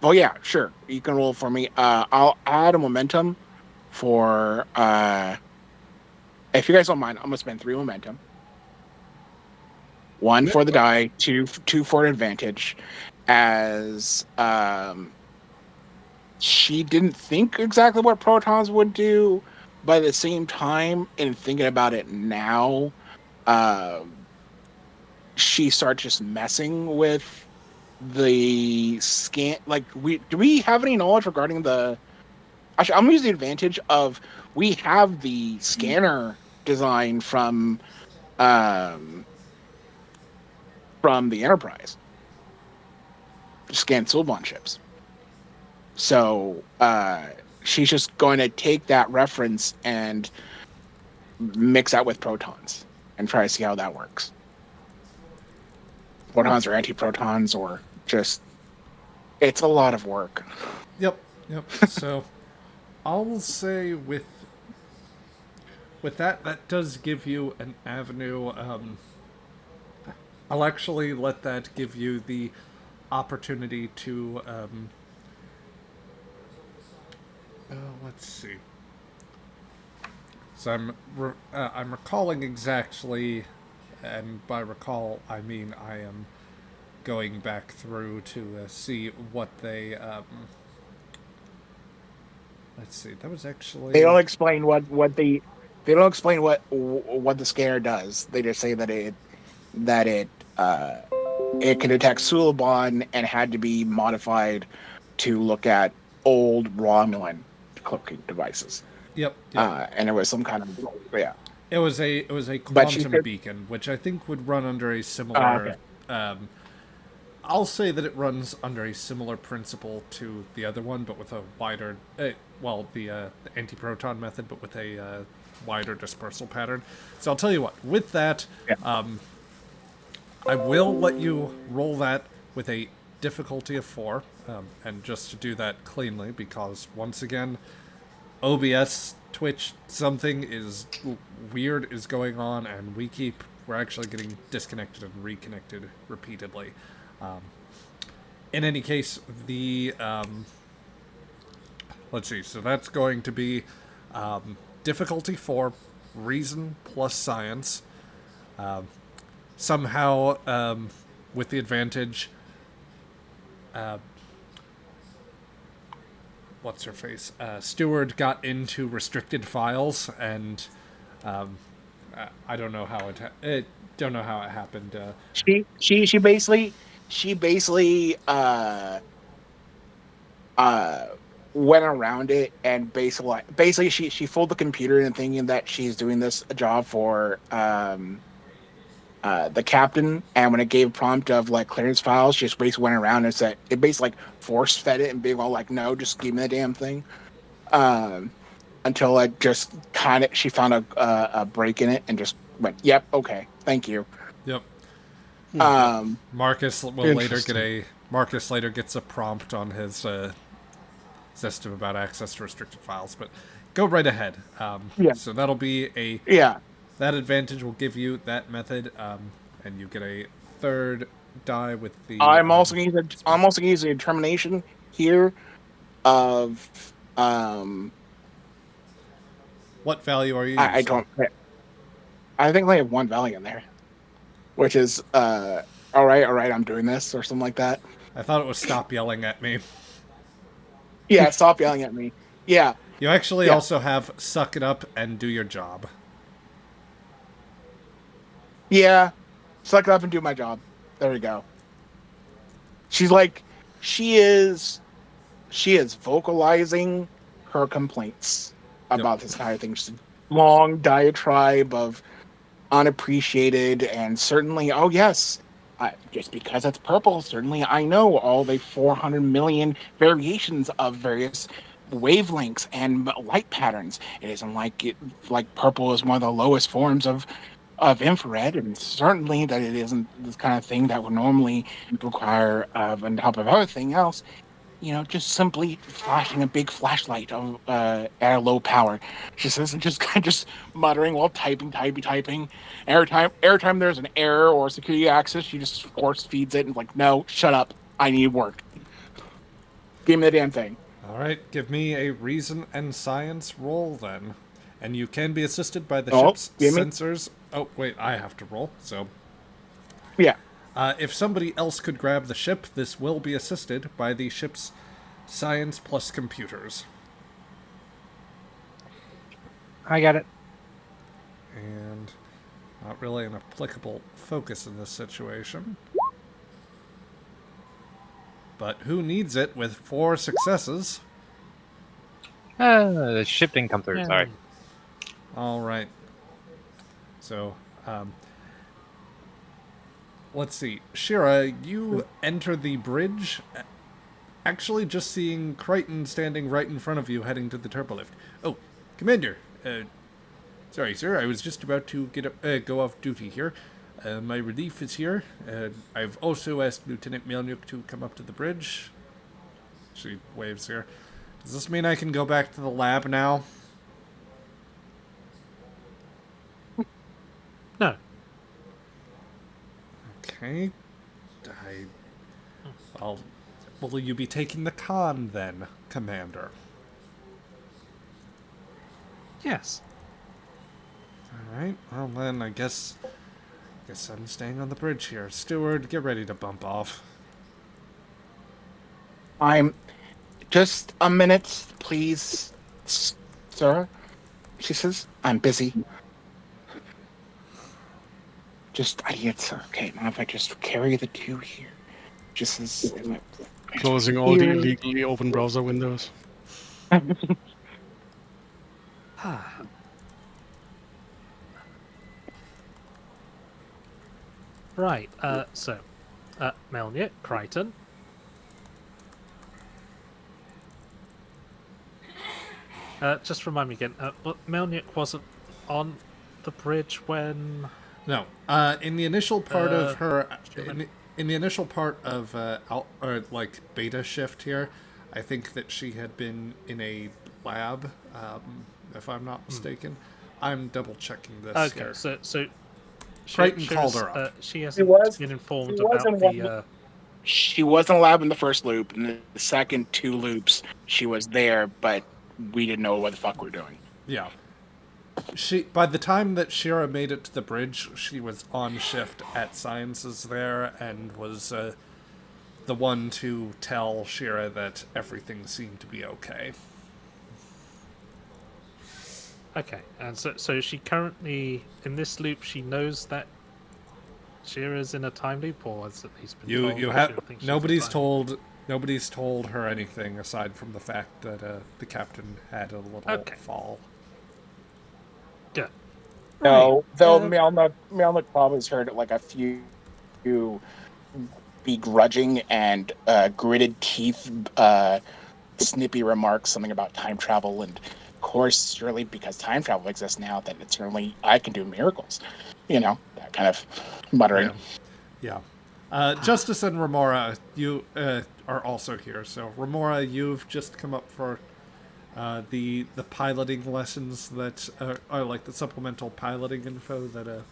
Oh yeah, sure. You can roll for me. I'll add a momentum for. If you guys don't mind, I'm gonna spend 3 momentum. 1 for the die, 2 for advantage, as she didn't think exactly what protons would do, but at the same time, in thinking about it now, she starts just messing with the scan. Like, do we have any knowledge regarding the? Actually, I'm gonna use the advantage of we have the scanner design from the Enterprise. Scan Suliban ships. So she's just going to take that reference and mix that with protons and try to see how that works. Protons or anti-protons, or just... It's a lot of work. Yep. So I'll say with that does give you an avenue. I'll actually let that give you the opportunity to let's see. So I'm recalling exactly, and by recall I mean I am going back through to see what they let's see. That was actually... They don't explain they don't explain what the scanner does. They just say that it can detect Suliban and had to be modified to look at old Romulan cloaking devices. Yep. And it was some kind of It was a But she quantum said- beacon, which I think would run under a similar. I'll say that it runs under a similar principle to the other one, but with a wider. The anti-proton method, but with a wider dispersal pattern. So I'll tell you what. With that, I will let you roll that with a difficulty of 4, and just to do that cleanly, because once again, OBS, Twitch, something is weird is going on, and we're actually getting disconnected and reconnected repeatedly. In any case, the let's see. So that's going to be difficulty 4, reason plus science. Somehow, with the advantage. What's her face? Steward got into restricted files, and I don't know how it happened. She basically went around it, and basically she fooled the computer into thinking that she's doing this job for the captain, and when it gave a prompt of like clearance files, she just basically went around and said it basically like force fed it and being all like, no, just give me the damn thing. Until like just kind of she found a break in it and just went, yep, okay, thank you. Yep. Um, Marcus will later gets a prompt on his system about access to restricted files, but go right ahead. So that'll be that advantage will give you that method, and you get a 3rd die with the. I'm also using a determination here of what value are you using? I don't. I think I have 1 value in there, which is all right, I'm doing this or something like that. I thought it was stop yelling at me. Yeah, stop yelling at me. Yeah. You actually also have suck it up and do your job. Yeah, suck it up and do my job. There we go. She's like, she is vocalizing her complaints about this entire thing. Just a long diatribe of unappreciated, and certainly, oh yes, just because it's purple, certainly I know all the 400 million variations of various wavelengths and light patterns. It isn't like purple is one of the lowest forms of infrared, and certainly that it isn't this kind of thing that would normally require, on top of everything else, just simply flashing a big flashlight at a low power. Just muttering while typing. Every time there's an error or security access, she just force feeds it and like, no, shut up, I need work. Give me the damn thing. All right, give me a reason and science roll then. And you can be assisted by the ship's sensors. Oh, wait, I have to roll, so. Yeah. If somebody else could grab the ship, this will be assisted by the ship's science plus computers. I got it. And not really an applicable focus in this situation. But who needs it with 4 successes? The ship didn't come through, sorry. All right. So, let's see. Sheara, you enter the bridge, actually just seeing Crichton standing right in front of you heading to the turbolift. Oh, Commander. Sorry, sir. I was just about to go off duty here. My relief is here. I've also asked Lieutenant Melnyuk to come up to the bridge. She waves here. Does this mean I can go back to the lab now? No. Okay. Will you be taking the con then, Commander? Yes. Alright, well then I guess I'm staying on the bridge here. Steward, get ready to bump off. I'm just a minute, please, sir. She says, I'm busy. It's okay. Now if I just carry the 2 here, just as Closing all the illegally open browser windows. Right, so, Melnick, Crichton. Just remind me again, but Melnick wasn't on the bridge when... No, in the initial part of her, Sure. in the initial part of like beta shift here, I think that she had been in a lab, if I'm not mistaken. I'm double checking this Okay, here. so Crichton called her up. She hasn't was- been informed she was about in one- the... She was in the lab in the first loop, and the second 2 loops she was there, but we didn't know what the fuck we're doing. Yeah. By the time that Sheara made it to the bridge, she was on shift at Sciences there and was the one to tell Sheara that everything seemed to be okay. Okay, and so she currently, in this loop, she knows that Sheara's in a time loop, or has at least been told You that have Sheara thinks she's nobody's in time? nobody's told her anything aside from the fact that the captain had a little fall. Good. No, though um, Melnick probably's heard like a few begrudging and gritted teeth, snippy remarks, something about time travel, and of course, surely because time travel exists now, that it's certainly I can do miracles. You know, that kind of muttering. Yeah. Justice and Remora, you are also here. So Remora, you've just come up for the piloting lessons that are like the supplemental piloting info that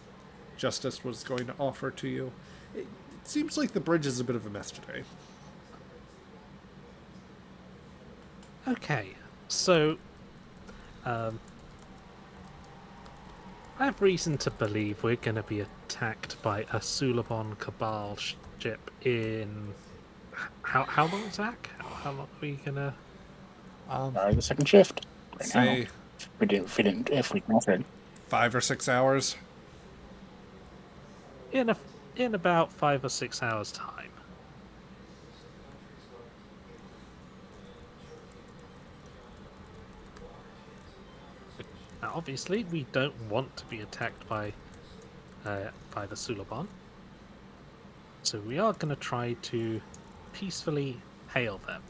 Justice was going to offer to you. It seems like the bridge is a bit of a mess today. Okay, so I have reason to believe we're going to be attacked by a Suliban Cabal ship in... How long, Zach? How long are we going to... The second shift. Right Say now. If we method. 5 or 6 hours. In about 5 or 6 hours' time. Now, obviously, we don't want to be attacked by the Suliban, so we are going to try to peacefully hail them.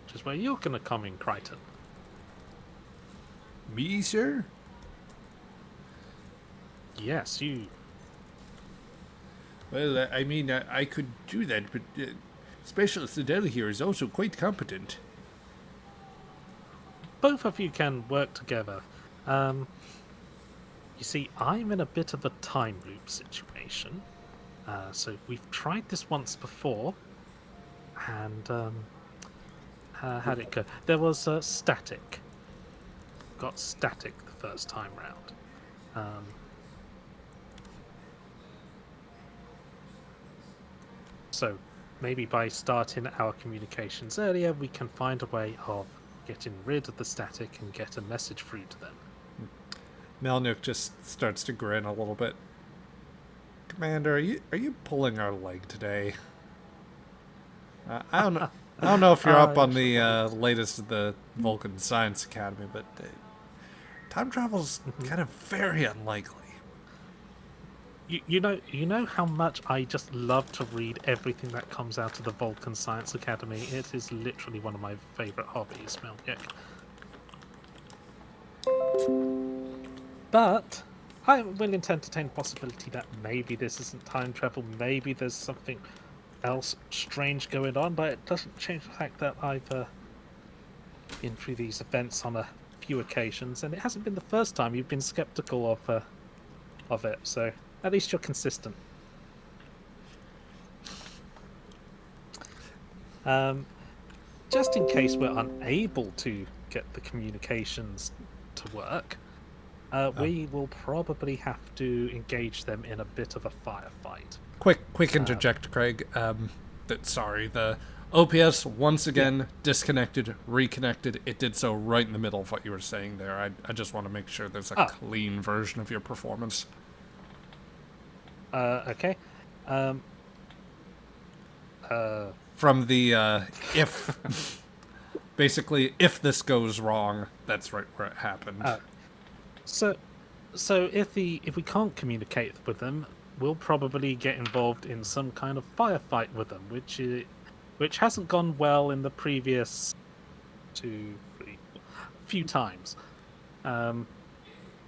Which is where you're going to come in, Crichton. Me, sir? Yes, you. Well, I mean, I could do that, but Specialist Adele here is also quite competent. Both of you can work together. You see, I'm in a bit of a time loop situation. So we've tried this once before, and how'd it go? There was static. Got static the first time round. So maybe by starting our communications earlier, we can find a way of getting rid of the static and get a message through to them. Melnick just starts to grin a little bit. Commander, are you pulling our leg today? I don't know if you're up on the latest of the Vulcan Science Academy, but time travel's kind of very unlikely. You know how much I just love to read everything that comes out of the Vulcan Science Academy. It is literally one of my favourite hobbies, Melnick. But I am willing to entertain the possibility that maybe this isn't time travel, maybe there's something else strange going on, but it doesn't change the fact that I've been through these events on a few occasions, and it hasn't been the first time you've been skeptical of it, so at least you're consistent. Just in case we're unable to get the communications to work, we will probably have to engage them in a bit of a firefight. Quick interject, Craig. Sorry, the OPS once again disconnected, reconnected. It did so right in the middle of what you were saying there. I just want to make sure there's a clean version of your performance. Okay. From the if, basically, if this goes wrong, that's right where it happened. So if we can't communicate with them, we'll probably get involved in some kind of firefight with them, which hasn't gone well in the previous few times.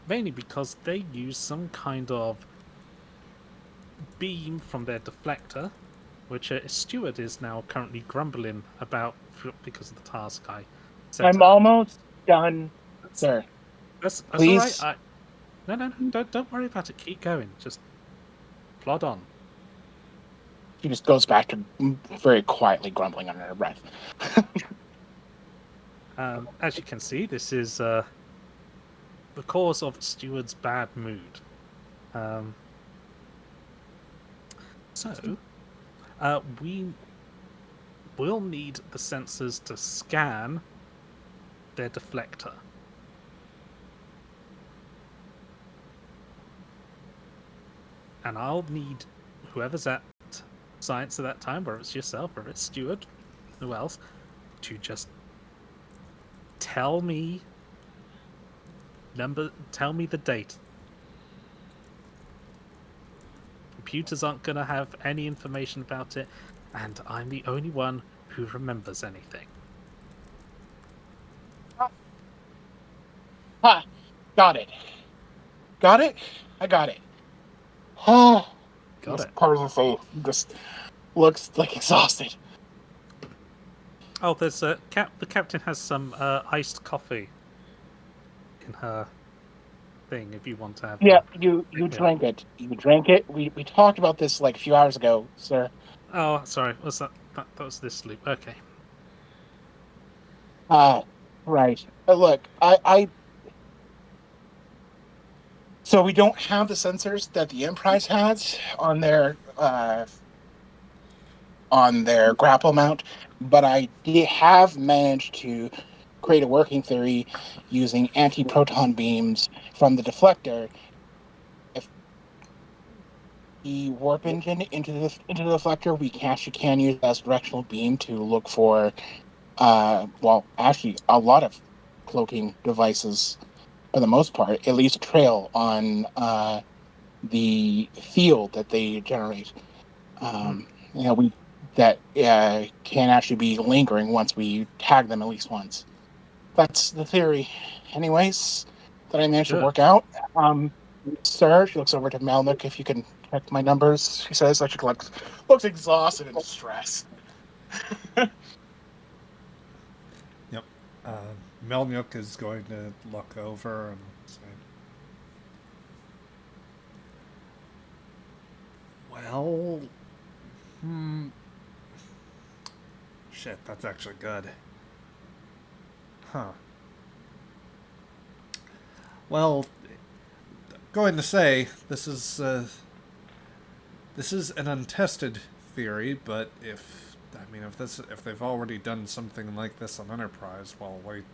Mainly because they use some kind of beam from their deflector, which Stewart is now currently grumbling about because of the task I set I'm up. almost done, sir. That's Please. all right. No, don't worry about it. Keep going. Just plod on. She just goes back to very quietly grumbling under her breath. As you can see, this is the cause of Steward's bad mood. We will need the sensors to scan their deflector. And I'll need whoever's at science at that time, whether it's yourself or it's Stewart, who else, to just tell me the date. Computers aren't going to have any information about it, and I'm the only one who remembers anything. Ha! Got it. Got it? I got it. Oh, Got it. Covers her face. Just looks like exhausted. Oh, there's the captain has some iced coffee in her thing. If you want to have. Yeah, you drank it. You drank it. We talked about this like a few hours ago, sir. Oh, sorry. Was that was this loop? Okay. Right. Look, I. So we don't have the sensors that the Emprise has on their grapple mount, but I have managed to create a working theory using anti-proton beams from the deflector. If the warp engine into the deflector, we actually can use as directional beam to look for actually a lot of cloaking devices for the most part, at least a trail on the field that they generate. That can actually be lingering once we tag them at least once. That's the theory. Anyways, that I managed to work out. Sir, she looks over to Melnick. If you can check my numbers, she says. Like she looks exhausted and stressed. Yep. Melnyuk is going to look over and say, well, shit, that's actually good. Huh. Well, going to say, this is an untested theory, but if they've already done something like this on Enterprise, well, wait,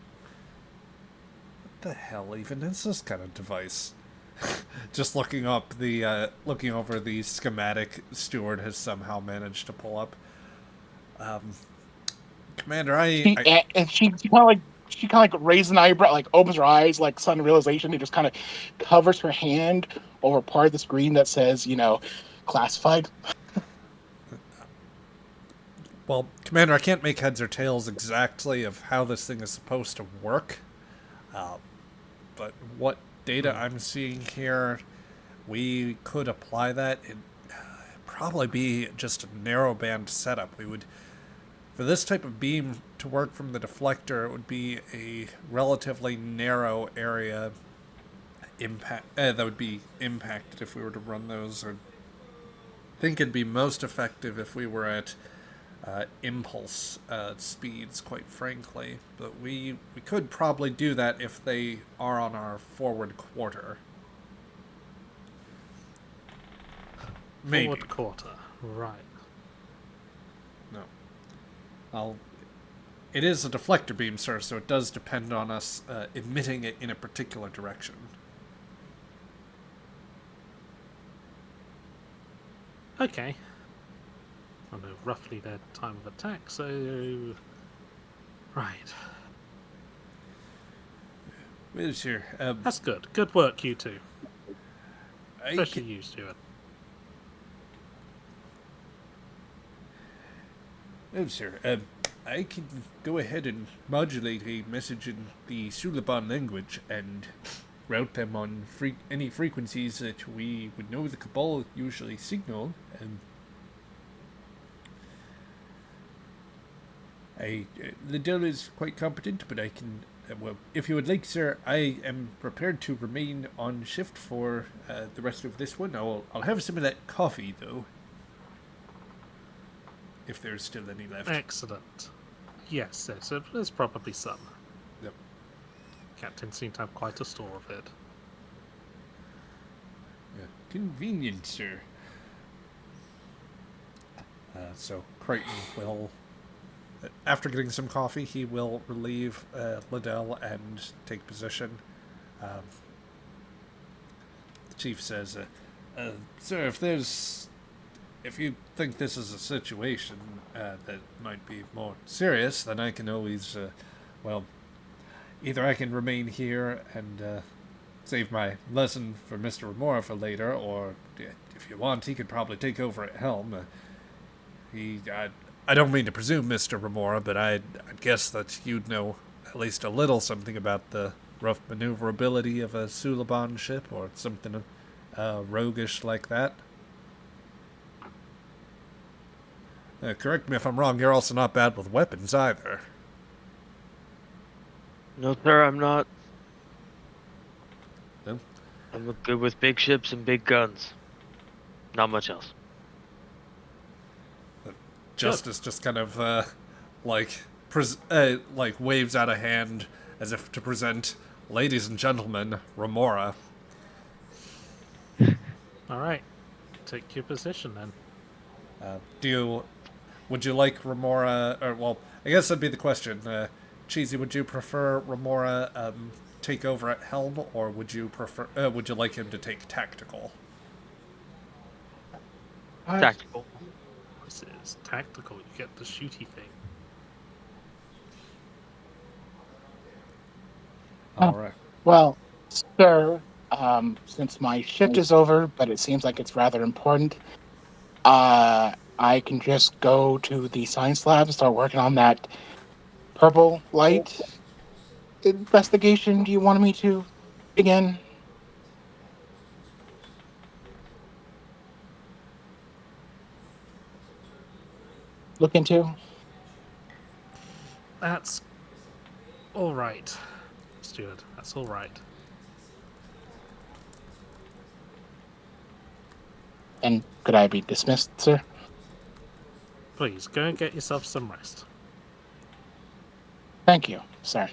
what the hell even is this kind of device? Just looking over the schematic Stewart has somehow managed to pull up. Commander, She kind of like raises an eyebrow, like opens her eyes, like sudden realization, and just kind of covers her hand over part of the screen that says, classified. Well, Commander, I can't make heads or tails exactly of how this thing is supposed to work, but what data I'm seeing here, we could apply that. It'd probably be just a narrowband setup. For this type of beam to work from the deflector, it would be a relatively narrow area that would be impacted if we were to run those. I think it'd be most effective if we were at impulse speeds, quite frankly. But we could probably do that if they are on our forward quarter. Maybe. Forward quarter, right. No. It is a deflector beam, sir, so it does depend on us emitting it in a particular direction. Okay. I know roughly their time of attack, so... Right. Well, sir, That's good. Good work, you two. I Especially can, you, Stuart. oh, sir, I can go ahead and modulate a message in the Sulaban language and route them on any frequencies that we would know the Cabal usually signal. Liddell is quite competent, but I can. Well, if you would like, sir, I am prepared to remain on shift for the rest of this one. I'll have some of that coffee, though. If there's still any left. Excellent. Yes, there's probably some. Yep. Captain seemed to have quite a store of it. Yeah. Convenient, sir. So Crichton will, after getting some coffee, he will relieve Liddell and take position. The chief says, "Sir, if you think this is a situation that might be more serious, then I can always, either I can remain here and save my lesson for Mr. Remora for later, or if you want, he could probably take over at helm. I don't mean to presume, Mr. Remora, but I'd guess that you'd know at least a little something about the rough maneuverability of a Sulaban ship, or something roguish like that. Correct me if I'm wrong, you're also not bad with weapons either." No, sir, I'm not. No? I'm good with big ships and big guns. Not much else. Justice just kind of like waves out a hand as if to present, "Ladies and gentlemen, Remora." Alright. Take your position then. Would you like Remora, or, well, I guess that'd be the question. Cheesy, would you prefer Remora take over at helm, or would you like him to take tactical? Tactical. This is tactical. You get the shooty thing. Alright. Well, sir, since my shift is over, but it seems like it's rather important, I can just go to the science lab and start working on that purple light investigation. Do you want me to again? Look into? That's alright, Stuart. That's alright. And could I be dismissed, sir? Please, go and get yourself some rest. Thank you, sir.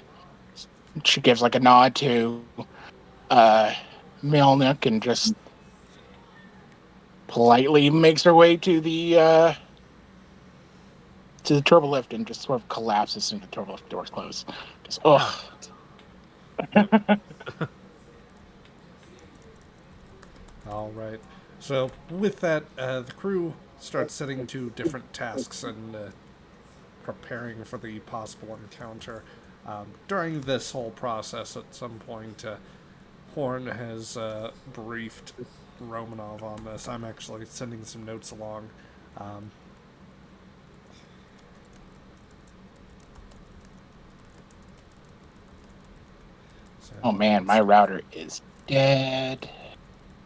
She gives like a nod to Milnick and just politely makes her way to the turbo lift and just sort of collapses as soon as the turbo lift doors close. Just Alright. So, with that, the crew starts setting to different tasks and preparing for the possible encounter. During this whole process, at some point, Horn has briefed Romanov on this. I'm actually sending some notes along. oh man, my router is dead.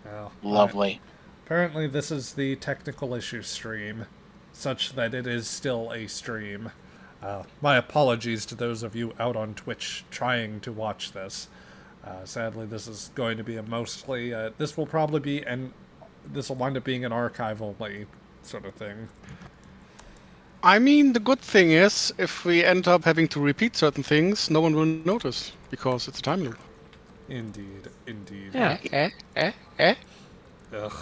Well, Lovely. apparently this is the technical issue stream, such that it is still a stream. My apologies to those of you out on Twitch trying to watch this. Sadly, this is going to be a mostly... this will probably be this will wind up being an archive-only sort of thing. I mean, the good thing is, if we end up having to repeat certain things, no one will notice, because it's a time loop. Indeed, indeed. Yeah. Ugh.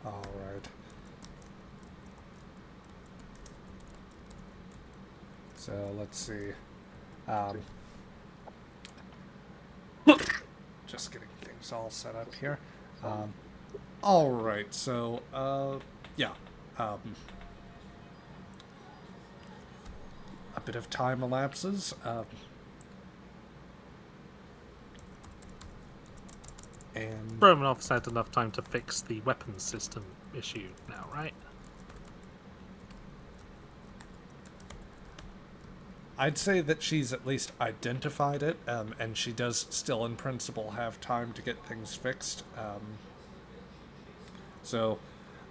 Alright. So, let's see. Just getting things all set up here. All right, so yeah, a bit of time elapses, and Romanov's had enough time to fix the weapons system issue now, right? I'd say that she's at least identified it, and she does still, in principle, have time to get things fixed. So,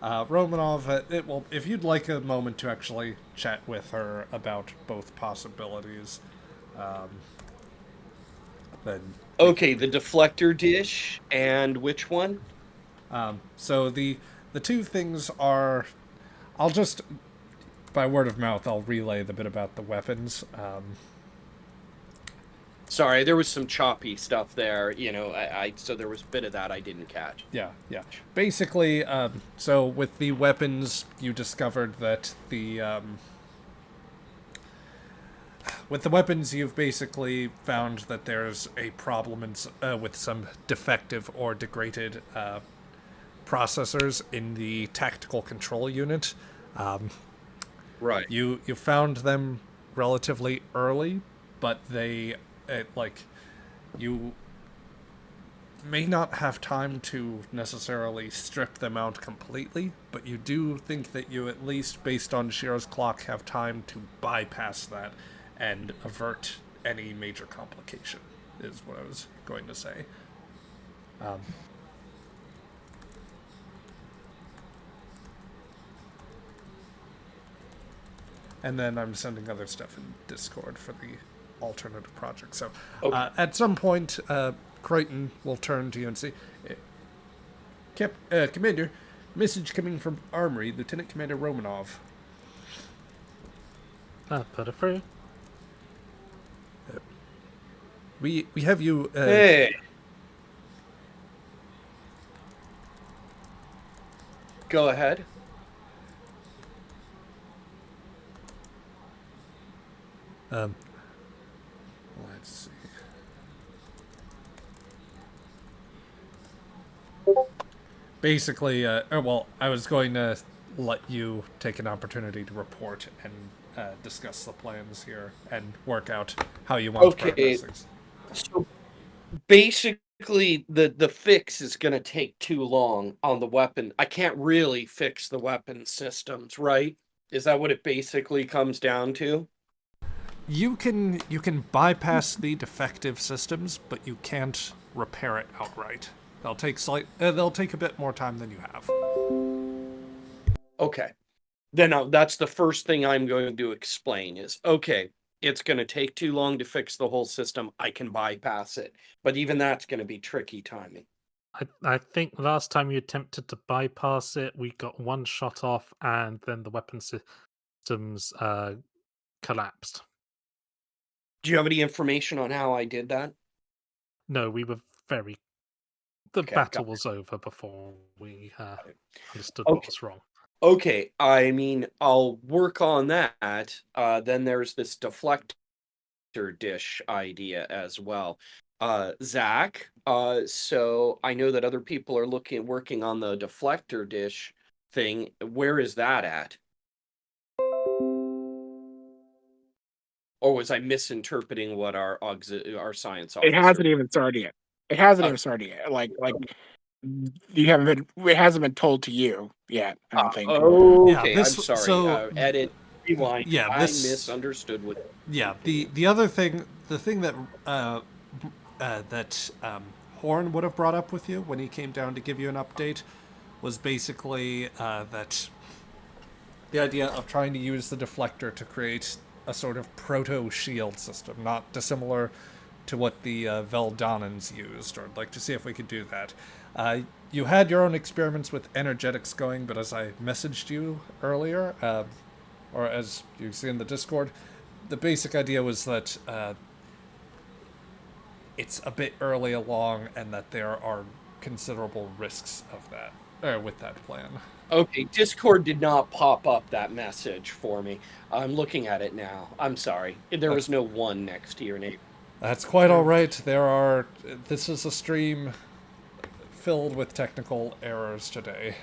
Romanov, if you'd like a moment to actually chat with her about both possibilities, then Okay, the deflector dish and which one? so the two things are, I'll just by word of mouth I'll relay the bit about the weapons. Sorry, there was some choppy stuff there. So there was a bit of that I didn't catch. Yeah. Basically, so with the weapons, you discovered that with the weapons, you've basically found that there's a problem with some defective or degraded processors in the tactical control unit. Right. You found them relatively early, but you may not have time to necessarily strip them out completely, but you do think that you, at least based on Sheara's clock, have time to bypass that and avert any major complication, is what I was going to say. And then I'm sending other stuff in Discord for the alternative project. So Okay. At some point, Crichton will turn to you and say, Commander, message coming from Armory, Lieutenant Commander Romanov. Put her through. We have you... Hey. Go ahead. Let's see. Basically, well, I was going to let you take an opportunity to report and discuss the plans here and work out how you want to progress things. So basically, the fix is going to take too long on the weapon. I can't really fix the weapon systems, right? Is that what it basically comes down to? You can bypass the defective systems, but you can't repair it outright. They'll take a bit more time than you have. Okay. Then that's the first thing I'm going to explain is, okay, it's going to take too long to fix the whole system. I can bypass it. But even that's going to be tricky timing. I think last time you attempted to bypass it, we got one shot off, and then the weapon systems collapsed. Do you have any information on how I did that? No, we were very... The Okay, battle got it. was over before we understood Okay. what was wrong. Okay, I mean, I'll work on that. Then there's this deflector dish idea as well. Zach, so I know that other people are working on the deflector dish thing. Where is that at? Or was I misinterpreting what our science officer? It hasn't even started yet. It hasn't even started yet. Like you haven't been. It hasn't been told to you yet. I don't think. Okay, Yeah, I'm sorry. so Edit, rewind. yeah, I this misunderstood what. yeah the other thing, the thing that Horn would have brought up with you when he came down to give you an update was basically that the idea of trying to use the deflector to create a sort of proto-shield system, not dissimilar to what the Veldonans used, or like to see if we could do that. You had your own experiments with energetics going, but as I messaged you earlier, or as you see in the Discord, the basic idea was that it's a bit early along, and that there are considerable risks of that, with that plan. Okay, Discord did not pop up that message for me. I'm looking at it now. I'm sorry. There was no 1 next to your name. That's quite all right. This is a stream filled with technical errors today.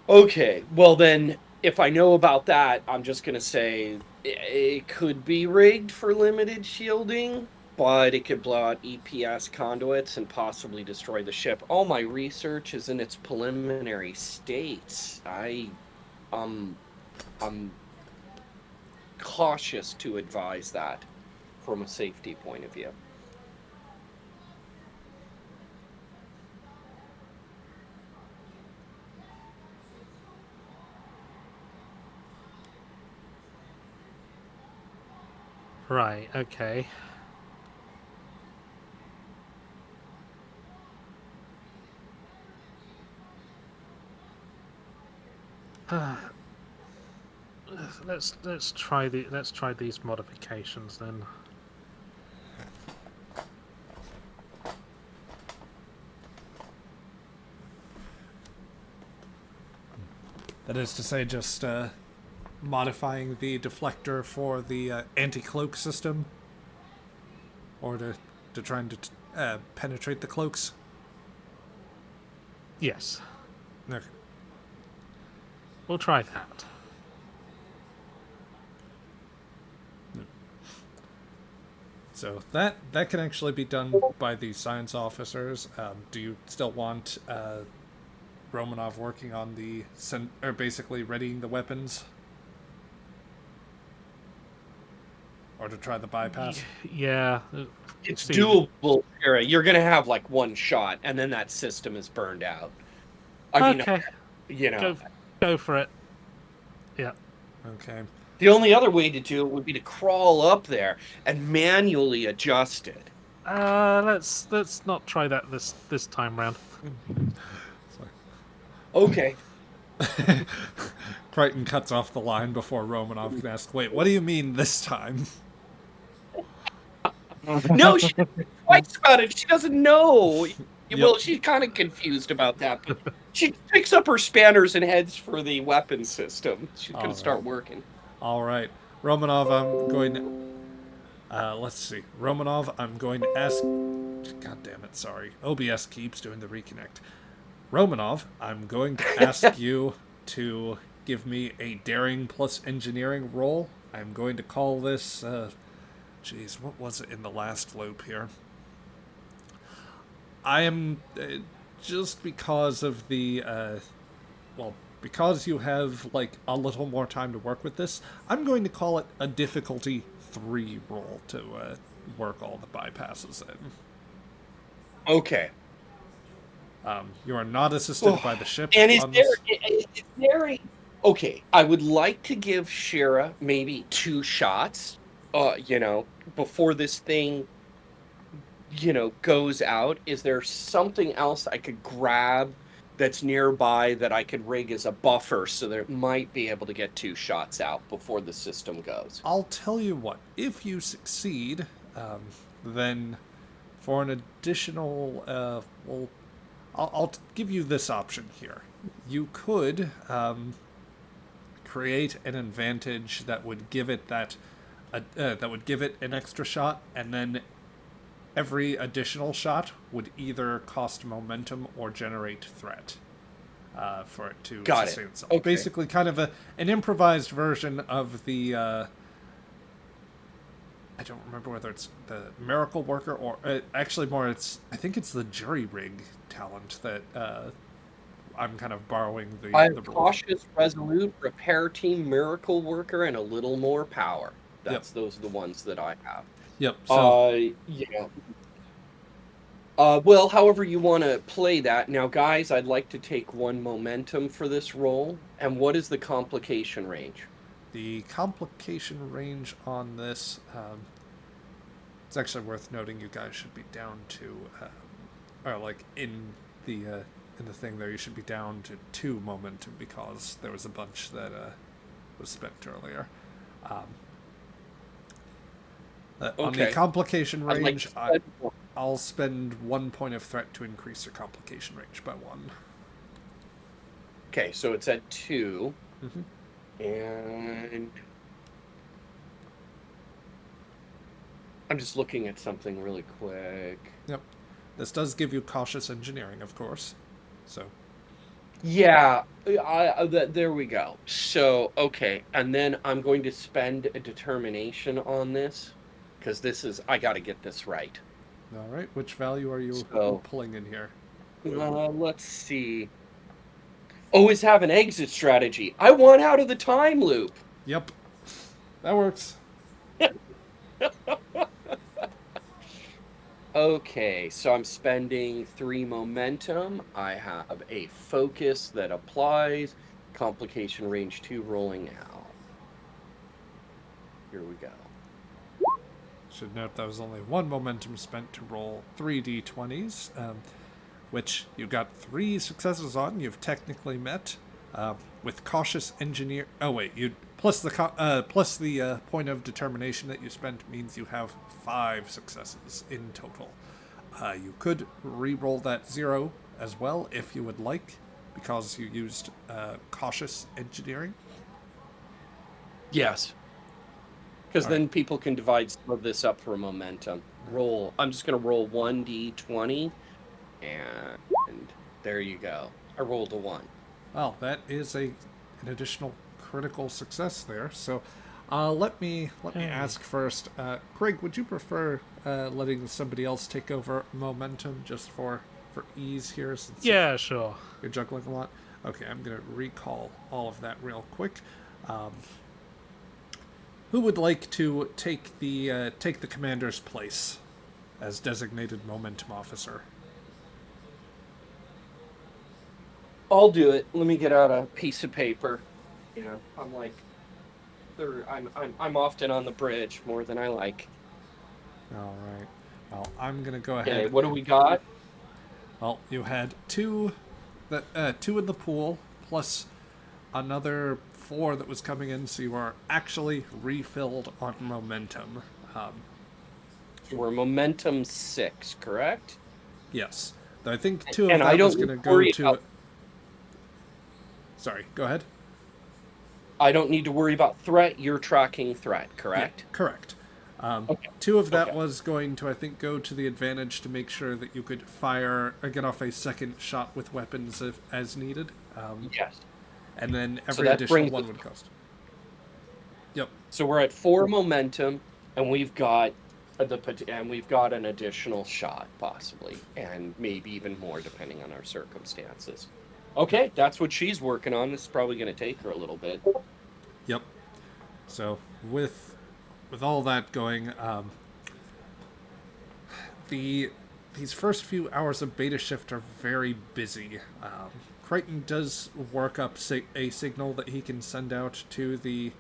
Okay, well then, if I know about that, I'm just going to say it could be rigged for limited shielding, but it could blow out EPS conduits and possibly destroy the ship. All my research is in its preliminary states. I'm cautious to advise that from a safety point of view. Right, okay. Let's try these modifications then. That is to say, just modifying the deflector for the anti-cloak system, or to trying to penetrate the cloaks. Yes, Okay. we'll try that. So that can actually be done by the science officers. Do you still want Romanov working on or basically readying the weapons, or to try the bypass? Yeah, It's see, doable, Sheara. You're going to have like one shot, and then that system is burned out. I mean, okay, you know, go for it. Yeah. Okay. the only other way to do it would be to crawl up there and manually adjust it. Let's not try that this time round. Okay. Crichton cuts off the line before Romanov can ask, "Wait, what do you mean this time?" No, she didn't think twice about it. She doesn't know. Yep. Well, she's kind of confused about that, but she picks up her spanners and heads for the weapon system. She's going to start working. All right, Romanov, I'm going. Let's see, Romanov, I'm going to ask. God damn it! Sorry, OBS keeps doing the reconnect. Romanov, I'm going to ask you to give me a daring plus engineering roll. I'm going to call this. Jeez, what was it in the last loop here? I am just because of the because you have like a little more time to work with this, I'm going to call it a difficulty 3 roll to work all the bypasses in. Okay. You are not assisted by the ship. And is there okay, I would like to give Sheara maybe 2 shots, before this thing, goes out. Is there something else I could grab that's nearby that I could rig as a buffer so that it might be able to get 2 shots out before the system goes? I'll tell you what. If you succeed, then for an additional, I'll give you this option here. You could create an advantage that would give it an extra shot, and then every additional shot would either cost momentum or generate threat for it to sustain itself. Okay. Basically, kind of an improvised version of the. I don't remember whether it's the Miracle Worker or actually more. I think it's the Jury Rig talent that I'm kind of borrowing the. I have Cautious, Resolute, Repair Team, Miracle Worker, and a little more power. Those are the ones that I have. Yep. So. Yeah. Well, however you want to play that. Now, guys, I'd like to take 1 momentum for this roll. And what is the complication range? The complication range on this, it's actually worth noting you guys should be down to, or like in the thing there, you should be down to 2 momentum because there was a bunch that was spent earlier. On the complication range, I'll spend 1 point of threat to increase your complication range by 1. Okay, so it's at 2. Mm-hmm. And I'm just looking at something really quick. Yep. This does give you cautious engineering, of course. So. Yeah, there we go. So, okay, and then I'm going to spend a determination on this, because this is, I got to get this right. All right, which value are you So, pulling in here? let's see. Always have an exit strategy. I want out of the time loop. Yep, that works. Okay, so I'm spending 3 momentum. I have a focus that applies. Complication range 2 rolling out. Here we go. Should note that was only 1 momentum spent to roll 3 d20s, which you got 3 successes on. You've technically met. With cautious engineer. Oh wait, you plus the point of determination that you spent means you have 5 successes in total. You could re-roll that 0 as well if you would like, because you used cautious engineering. Yes. Because All then right. people can divide some of this up for momentum. Roll. I'm just going to roll 1d20, and there you go. I rolled a 1. Well, that is an additional critical success there. So, let me ask first, Craig, would you prefer letting somebody else take over momentum just for ease here? Since Yeah, sure. you're juggling a lot. Okay, I'm gonna recall all of that real quick. Who would like to take the commander's place as designated momentum officer? I'll do it. Let me get out a piece of paper. You know, I'm like, I'm often on the bridge more than I like. All right. Well, I'm gonna go Okay, ahead. what do we got? Well, you had 2 in the pool plus another 4 that was coming in, so you are actually refilled on momentum. We're momentum 6, correct? Yes. Though I think 2 of And I that was don't going to go worry to. about- Sorry, go ahead. I don't need to worry about threat. You're tracking threat, correct? Yeah, correct. Okay. 2 of that Okay. was going to, I think, go to the advantage to make sure that you could fire or get off a second shot with weapons as needed. Yes. And then So every that additional brings one us- would cost. Yep. So we're at 4 momentum, and we've got an additional shot possibly, and maybe even more depending on our circumstances. Okay, that's what she's working on. This is probably going to take her a little bit. Yep. So with all that going, these first few hours of beta shift are very busy. Crichton does work up a signal that he can send out to the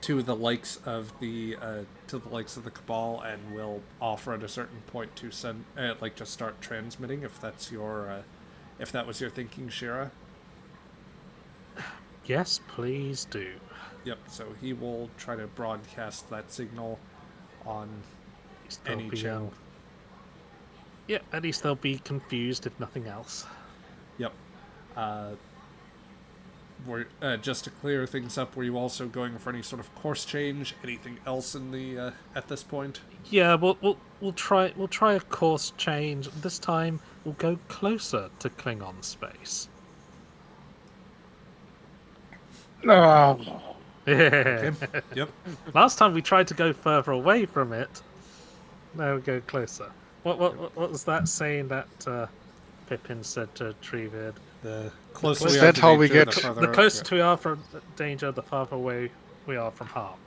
likes of the Cabal, and will offer at a certain point to send to start transmitting if that's your if that was your thinking, Sheara. Yes, please do. Yep. So he will try to broadcast that signal on At least they'll any be, channel. yeah, at least they'll be confused if nothing else. Yep. Just to clear things up, were you also going for any sort of course change? Anything else in the at this point? Yeah, we'll try a course change. This time we'll go closer to Klingon space. Oh, Okay. Yep. Last time we tried to go further away from it. Now we go closer. What was that saying that Pippin said to Treebeard? The closer Is we are that to how we danger, get- the further. The closer we are from danger, the farther away we are from harm.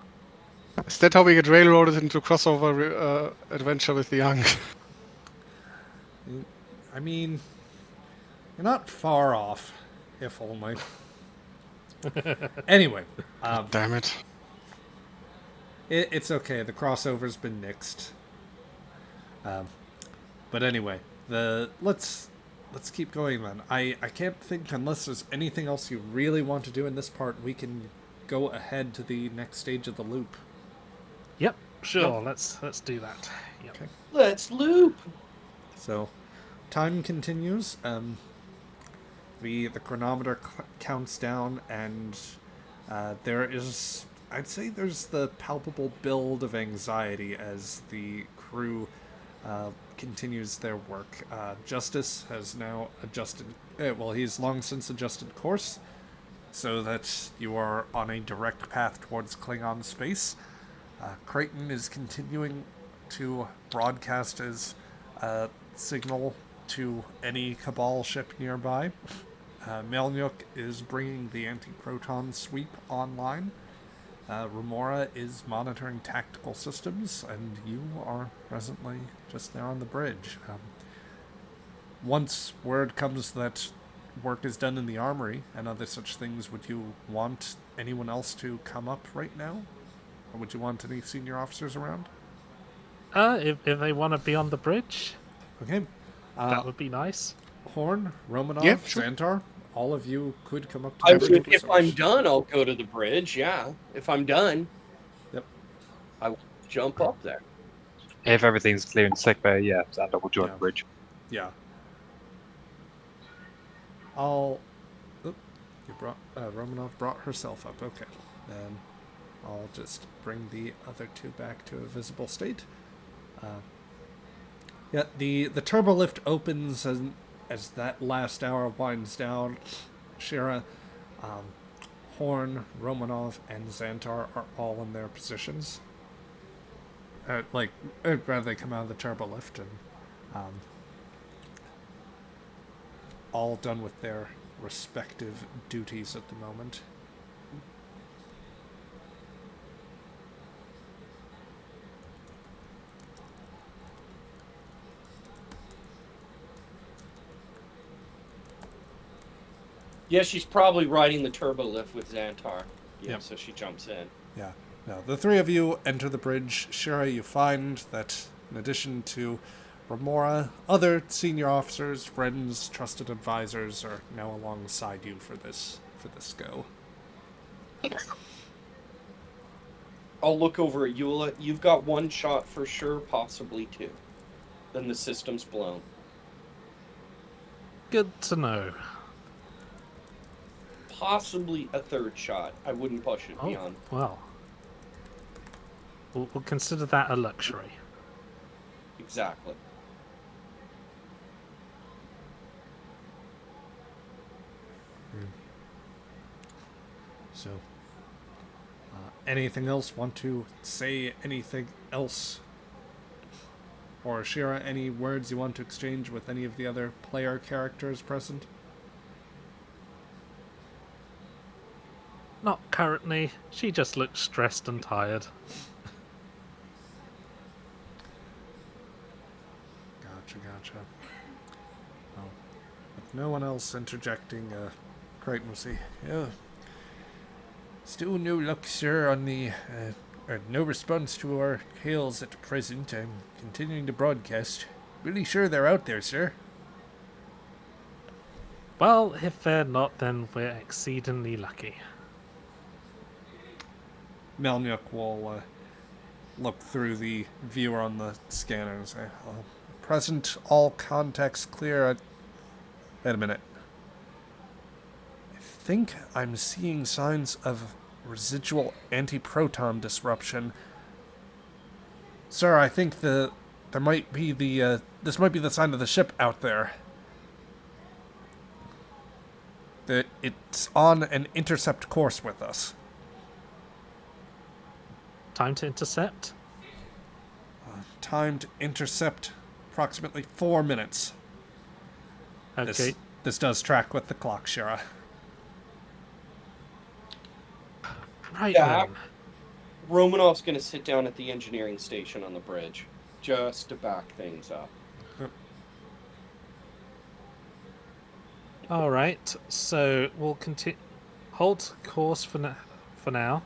is that how we get railroaded into crossover adventure with the young? I mean, you're not far off, if only. Anyway, Damn it. it's okay. The crossover's been nixed. But anyway, let's keep going then. I can't think, unless there's anything else you really want to do in this part, we can go ahead to the next stage of the loop. Yep, sure. Let's do that. Yep. Okay. Let's loop. So, time continues. The chronometer counts down, and there is, I'd say, there's the palpable build of anxiety as the crew continues their work. Justice has now adjusted, he's long since adjusted course, so that you are on a direct path towards Klingon space. Crichton is continuing to broadcast his signal to any Cabal ship nearby. Melnyuk is bringing the anti-proton sweep online. Remora is monitoring tactical systems, and you are presently just there on the bridge. Once word comes that work is done in the armory and other such things, would you want anyone else to come up right now? Or would you want any senior officers around? If they want to be on the bridge, Okay. that would be nice. Horn, Romanov, Yeah, sure. Xantar, all of you could come up to I the bridge would, you if so I'm wish. done, I'll go to the bridge. Yeah, if I'm done, Yep. I will jump up there. If everything's clear in sick bay, yeah, Xander will join Yeah. the bridge. Yeah. I'll... Oop, you brought... Romanov brought herself up. Okay. Then I'll just bring the other two back to a visible state. Yeah, the turbo lift opens as that last hour winds down. Sheara, Horn, Romanov, and Xantar are all in their positions. Rather they come out of the turbo lift and all done with their respective duties at the moment. Yeah, she's probably riding the turbo lift with Xantar. Yeah, Yep. so she jumps in. Yeah. Now, the three of you enter the bridge. Sheara, you find that in addition to Remora, other senior officers, friends, trusted advisors are now alongside you for this go. I'll look over at Eula. You've got one shot for sure, possibly two. Then the system's blown. Good to know. Possibly a third shot. I wouldn't push it Oh, beyond. well. We'll consider that a luxury. Exactly. So, anything else? Want to say anything else? Or Sheara, any words you want to exchange with any of the other player characters present? Not currently. She just looks stressed and tired. Gotcha. Oh, with no one else interjecting, Crichton will say, yeah. Still no luck, sir, on the, no response to our hails at present. I'm continuing to broadcast. Really sure they're out there, sir. Well, if they're not, then we're exceedingly lucky. Melnyuk will look through the viewer on the scanner and say, present, all contacts clear. Wait a minute. I think I'm seeing signs of residual anti-proton disruption. Sir, I think there might be this might be the sign of the ship out there. It's on an intercept course with us. Time to intercept? Timed intercept approximately 4 minutes. Okay. This does track with the clock, Sheara. Right Yeah. then. Romanov's going to sit down at the engineering station on the bridge, just to back things up. All right. So we'll continue. Hold course for now.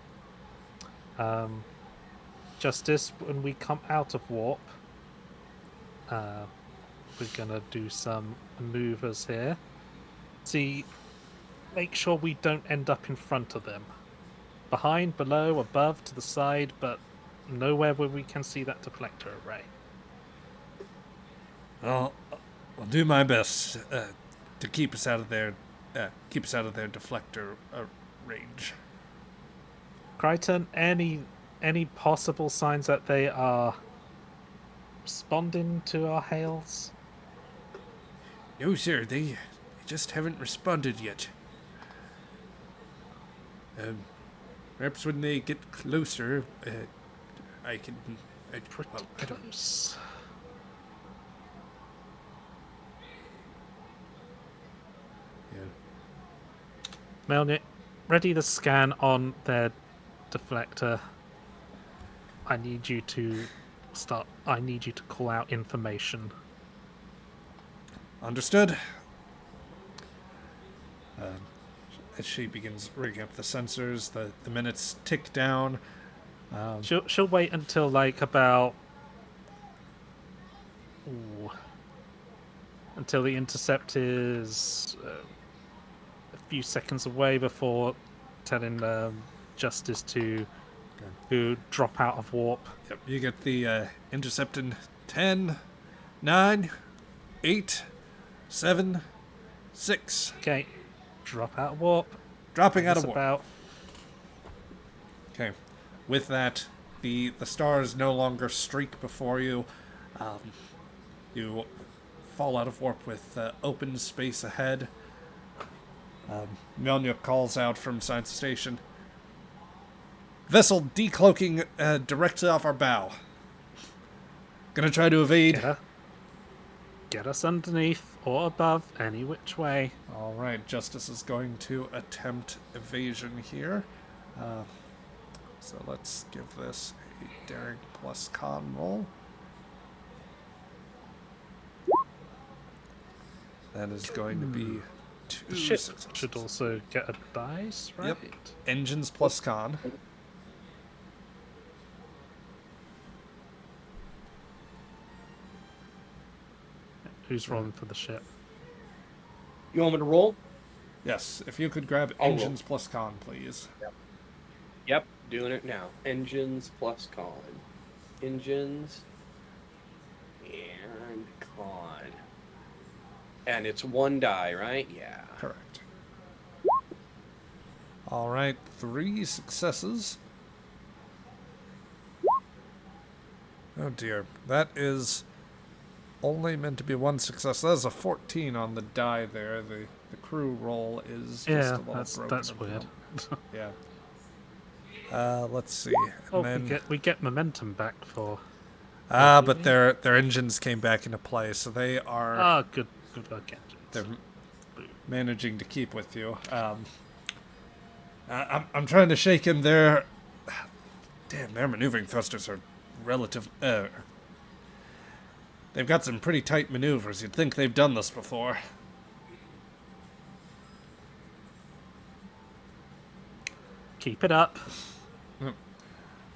Justice, when we come out of warp, we're gonna do some maneuvers here. Make sure we don't end up in front of them. Behind, below, above, to the side, but nowhere where we can see that deflector array. I'll do my best to keep us out of their deflector range. Crichton, any possible signs that they are responding to our hails? No, sir, they just haven't responded yet. Perhaps when they get closer, I can... Pretty well, I don't... close. Yeah. Melnit, ready the scan on their deflector. I need you to call out information. Understood. As she begins rigging up the sensors, the minutes tick down. She'll wait until like about until the intercept is a few seconds away before telling Justice to drop out of warp. Yep, you get the intercept in 10, 9, 8, 7, 6. Okay, drop out of warp. Dropping out of That's warp. about Okay. With that, the stars no longer streak before you. You fall out of warp with open space ahead. Mjolnir calls out from science station. Vessel decloaking directly off our bow. Gonna try to evade. get us underneath or above, any which way. Alright, Justice is going to attempt evasion here. So let's give this a daring plus con roll. That is going to be 2 The ship successes. should also get a dice, right? Yep. Engines plus con. Who's rolling for the ship? You want me to roll? Yes, if you could grab I'll engines plus con, please. Yep, doing it now. Engines plus con. Engines and con. And it's 1 die, right? Yeah. Correct. Alright, 3 successes. Oh dear, that is only meant to be 1 success. That's a 14 on the die there. The crew roll is just Yeah, a little broken. that's weird. Yeah. Let's see. Oh, And then, we get momentum back for. but their engines came back into play, so they are Ah, good work, engines. they're managing to keep with you. I'm trying to shake him there. Damn, their maneuvering thrusters are relative. They've got some pretty tight maneuvers. You'd think they've done this before. Keep it up.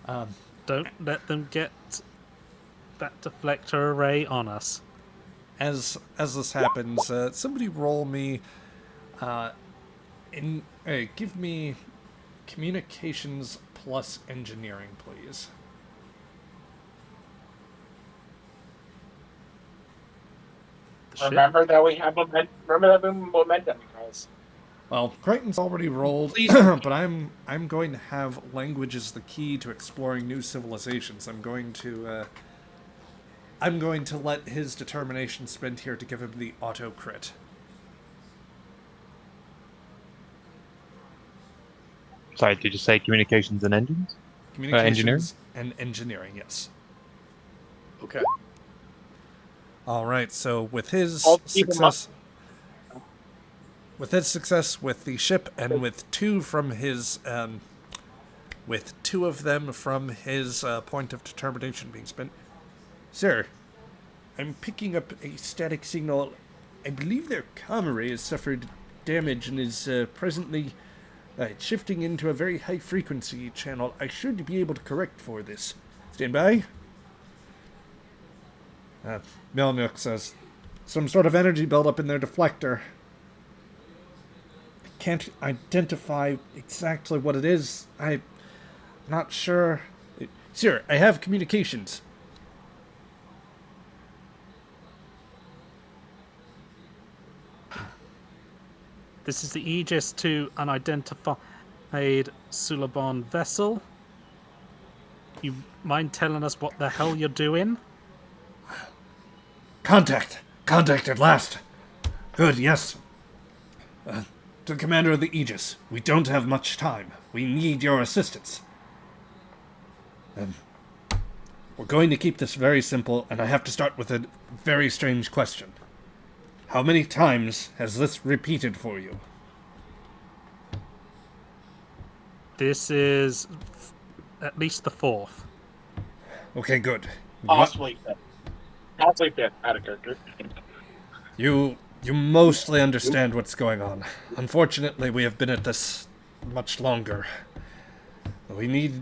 Um, Don't let them get that deflector array on us. As this happens, somebody roll me. Give me communications plus engineering, please. The ship? Remember that we have momentum. Remember that we have momentum, guys. Well, Crichton's already rolled, Please. but I'm going to have language as the key to exploring new civilizations. I'm going to let his determination spend here to give him the auto crit. Sorry, did you say communications and engines? Communications and engineering, yes. Okay. All right. So with his I'll keep him up. success with the ship, and with 2 from his, with 2 of them from his point of determination being spent. Sir, I'm picking up a static signal. I believe their comm array has suffered damage and is presently shifting into a very high frequency channel. I should be able to correct for this. Stand by. Melnuk says, some sort of energy buildup in their deflector. I can't identify exactly what it is. I'm not sure. Sir, I have communications. This is the Aegis to unidentified Sulabon vessel. You mind telling us what the hell you're doing? Contact! Contact at last! Good, yes. To the commander of the Aegis, we don't have much time. We need your assistance. We're going to keep this very simple, and I have to start with a very strange question. How many times has this repeated for you? This is at least the fourth. Okay, good. Possibly fifth. Possibly fifth, out of character. You mostly understand what's going on. Unfortunately, we have been at this much longer. We need,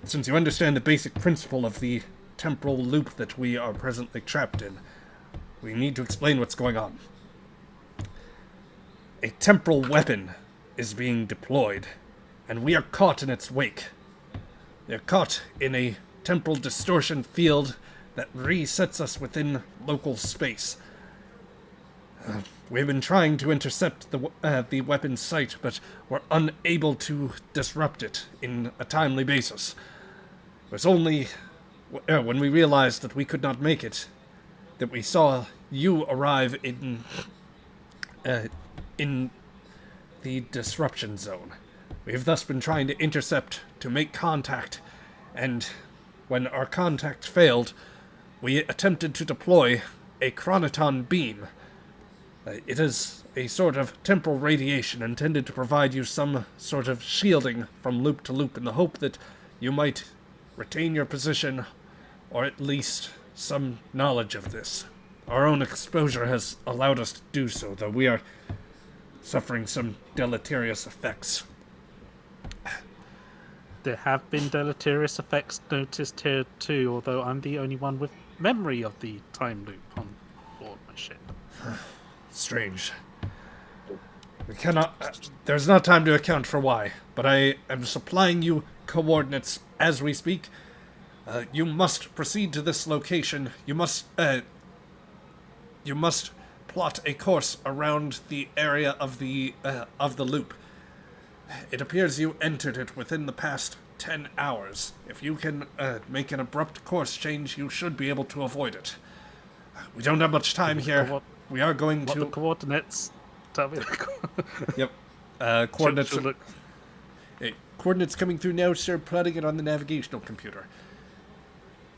since you understand the basic principle of the temporal loop that we are presently trapped in, we need to explain what's going on. A temporal weapon is being deployed, and we are caught in its wake. We are caught in a temporal distortion field that resets us within local space. We've been trying to intercept the weapon's sight, but we're unable to disrupt it in a timely basis. It was only when we realized that we could not make it that we saw you arrive in the disruption zone. We have thus been trying to intercept, to make contact, and when our contact failed, we attempted to deploy a chronoton beam. It is a sort of temporal radiation intended to provide you some sort of shielding from loop to loop in the hope that you might retain your position, or at least some knowledge of this. Our own exposure has allowed us to do so, though we are suffering some deleterious effects. There have been deleterious effects noticed here too, although I'm the only one with memory of the time loop on board my ship. Strange. We cannot... there's not time to account for why, but I am supplying you coordinates as we speak. You must proceed to this location. You must plot a course around the area of the loop. It appears you entered it within the past 10 hours. If you can make an abrupt course change, you should be able to avoid it. We don't have much time here. We are going What to... the coordinates? Tell me. Yep. Coordinates... Should look. Hey, coordinates coming through now, sir. Plotting it on the navigational computer.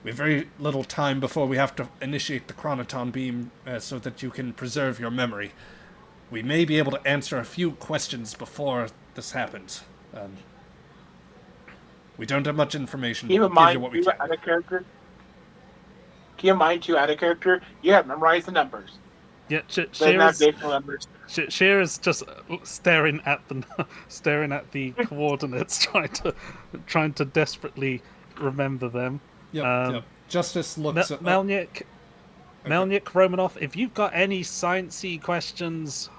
We have very little time before we have to initiate the chronoton beam so that you can preserve your memory. We may be able to answer a few questions before this happens. We don't have much information. Keep in Give mind, you what we you can. out of character. Keep in mind, too, out of character, you have memorized the numbers. Yeah, The navigational numbers. Sheara's just staring at the coordinates, trying to desperately remember them. Yep. Justice looks at... Melnyk, Romanoff, if you've got any sciencey questions,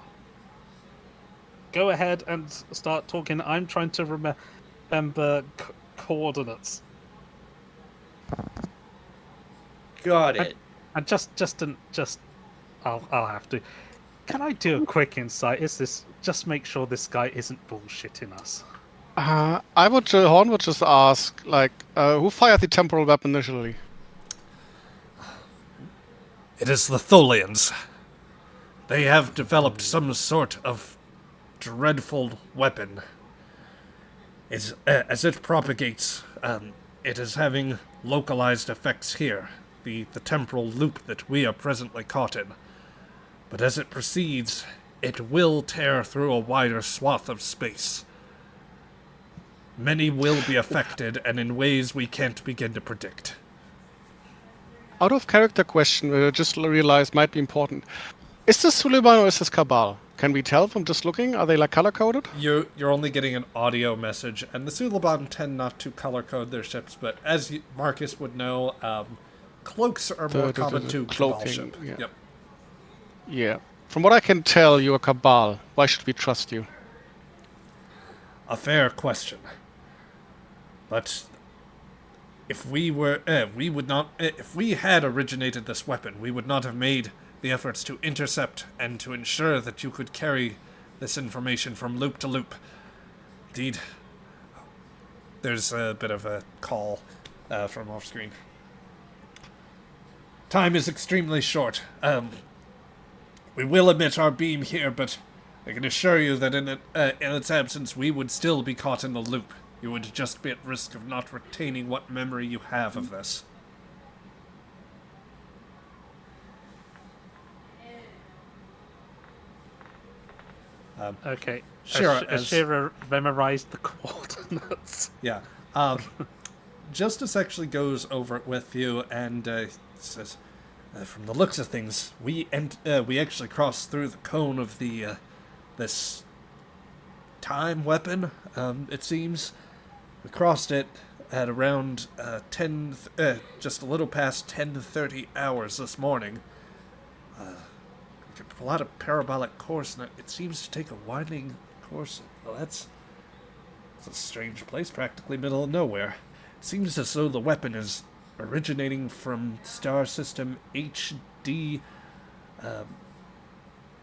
go ahead and start talking. I'm trying to remember coordinates. Got it. And I'll have to. Can I do a quick insight? Is this just make sure this guy isn't bullshitting us? Horn would just ask, who fired the temporal weapon initially? It is the Tholians. They have developed some sort of dreadful weapon. As it propagates, it is having localized effects here, the temporal loop that we are presently caught in. But as it proceeds, it will tear through a wider swath of space. Many will be affected, and in ways we can't begin to predict. Out of character question, I just realized might be important. Is this Suleiman or is this Cabal? Can we tell from just looking? Are they color-coded? You're only getting an audio message, and the Suliban tend not to color-code their ships, but as Marcus would know, cloaks are more common to Cabal ship. Yeah. Yep. Yeah. From what I can tell, you are Cabal. Why should we trust you? A fair question. But if we had originated this weapon, we would not have made the efforts to intercept and to ensure that you could carry this information from loop to loop. Indeed, there's a bit of a call from off screen. Time is extremely short. We will emit our beam here, but I can assure you that in its absence, we would still be caught in the loop. You would just be at risk of not retaining what memory you have of this. Okay. Sheara, Has Sheara memorized the coordinates? Yeah. Justice actually goes over it with you and says, from the looks of things, we actually crossed through the cone of the this time weapon. It seems we crossed it at around just a little past 10:30 hours this morning. We could plot a parabolic course, and it seems to take a winding course. Well, it's a strange place, practically middle of nowhere. It seems as though the weapon is originating from star system HD.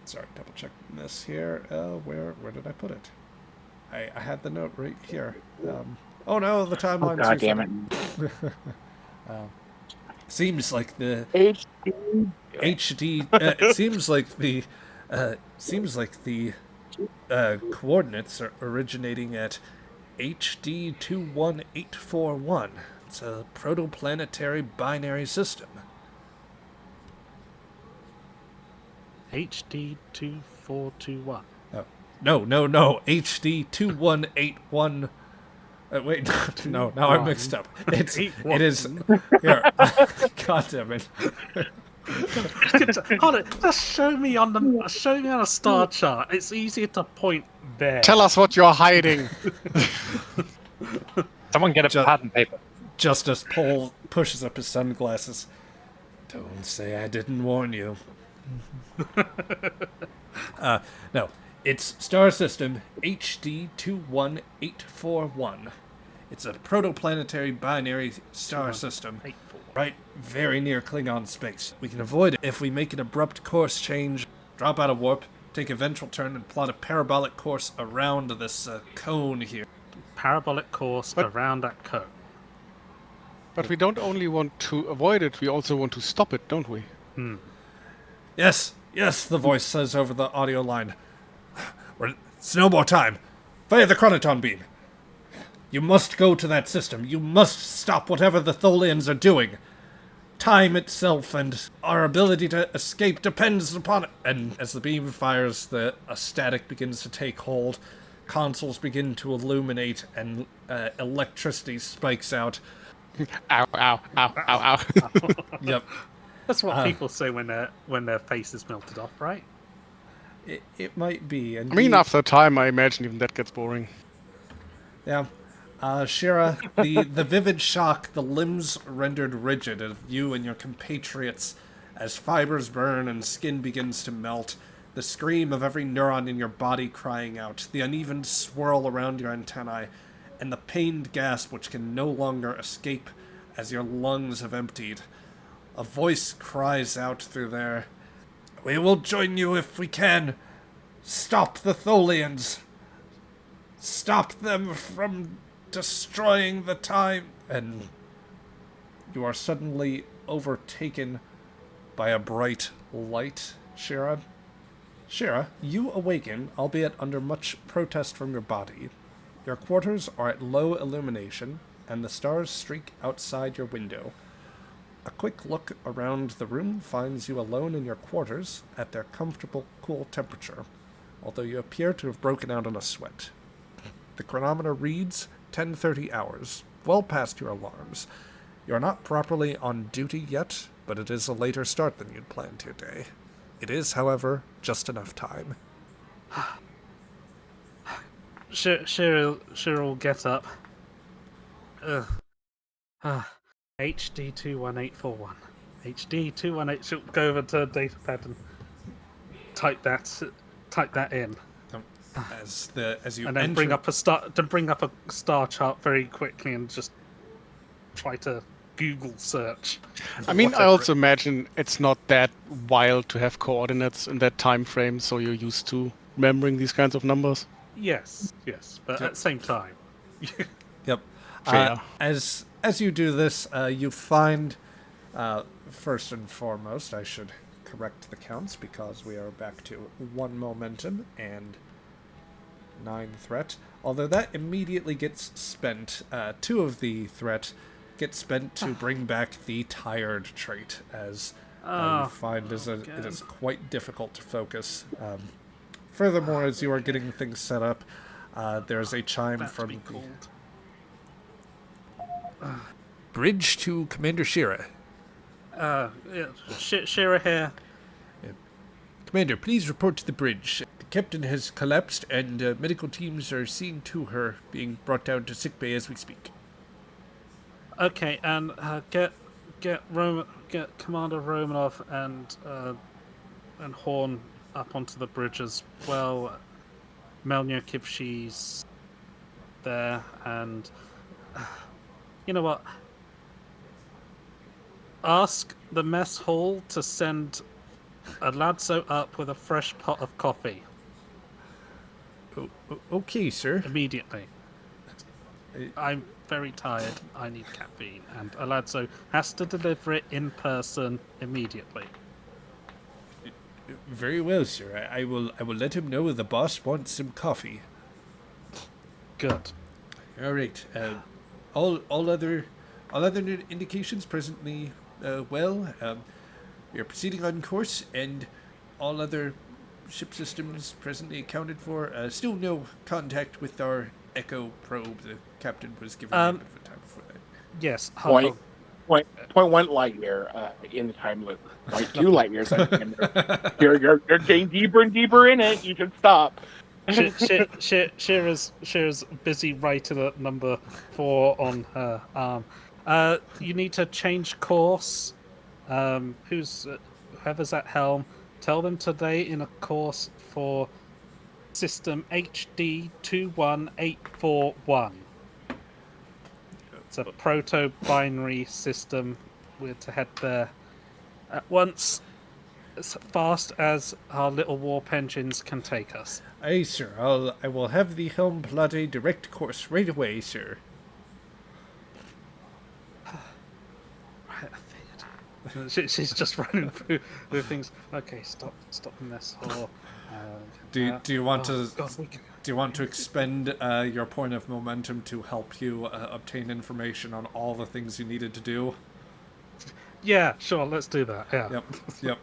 Sorry, double checking this here. Where did I put it? I had the note right here. Oh no, the timeline. Oh, God damn it. Seems like the HD. HD. It seems like the coordinates are originating at HD 21841. It's a protoplanetary binary system. HD 2421. No. HD 2181. Wait, no. Now I'm mixed up. It is. Here. God damn it. Hold it. Just show me on a star chart. It's easier to point there. Tell us what you're hiding. Someone get a pad and paper. Justice Paul pushes up his sunglasses. Don't say I didn't warn you. No. It's star system HD 21841. It's a protoplanetary binary star system, right very near Klingon space. We can avoid it if we make an abrupt course change, drop out of warp, take a ventral turn, and plot a parabolic course around this cone here. Parabolic course around that cone. But we don't only want to avoid it, we also want to stop it, don't we? Yes, the voice says over the audio line. It's no more time. Fire the chronoton beam. You must go to that system. You must stop whatever the Tholians are doing. Time itself and our ability to escape depends upon it. And as the beam fires, a static begins to take hold. Consoles begin to illuminate, and electricity spikes out. Ow, ow, ow, ow, ow. Yep. That's what people say when their face is melted off, right? It might be. I mean, after time, I imagine even that gets boring. Yeah. Sheara, the vivid shock, the limbs rendered rigid of you and your compatriots as fibers burn and skin begins to melt, the scream of every neuron in your body crying out, the uneven swirl around your antennae, and the pained gasp which can no longer escape as your lungs have emptied. A voice cries out through there. We will join you if we can. Stop the Tholians. Stop them from destroying the time. And you are suddenly overtaken by a bright light, Sheara. Sheara, you awaken, albeit under much protest from your body. Your quarters are at low illumination, and the stars streak outside your window. A quick look around the room finds you alone in your quarters at their comfortable, cool temperature, although you appear to have broken out in a sweat. The chronometer reads 10:30 hours, well past your alarms. You are not properly on duty yet, but it is a later start than you'd planned your day. It is, however, just enough time. She'll will get up. HD 21841. HD 218. She'll go over to datapad and type that in. As you and then enter... bring up a star chart very quickly and just try to Google search. I mean, I also imagine it's not that wild to have coordinates in that time frame, so you're used to remembering these kinds of numbers. Yes, but at the same time. Yep. Fair. As you do this, you find First and foremost, I should correct the counts because we are back to 1 momentum and 9 threat. Although that immediately gets spent. 2 of the threat get spent to bring back the tired trait, as you find it is quite difficult to focus. Furthermore, as you are getting things set up, there's a chime from the bridge to Commander Sheara. Sheara here. Commander, please report to the bridge. The captain has collapsed, and medical teams are seeing to her being brought down to sickbay as we speak. Okay, and get Commander Romanov and Horn up onto the bridge as well. Melnyuk if she's there, and you know what? Ask the mess hall to send a Ladso up with a fresh pot of coffee. Okay, sir. Immediately. I'm very tired. I need caffeine, and Aladso has to deliver it in person immediately. Very well, sir. I will let him know the boss wants some coffee. Good. All right. All other indications presently well. We are proceeding on course, and all other ship systems presently accounted for. Still no contact with our Echo probe. The captain was given a bit of a time before that. Yes. Point 1 light year in the time loop. 0.2 light years. You're getting deeper and deeper in it. You should stop. Sheara's busy writing at number 4 on her arm. You need to change course. Whoever's at helm, tell them today in a course for system HD 21841. It's a proto-binary system. We're to head there at once, as fast as our little warp engines can take us. Aye, sir. I will have the helm plot a direct course right away, sir. Right, I figured. She's just running through things. Okay, stop the mess hall. Do you want to God, do you want to expend your point of momentum to help you obtain information on all the things you needed to do? Yeah, sure. Let's do that. Yeah. Yep.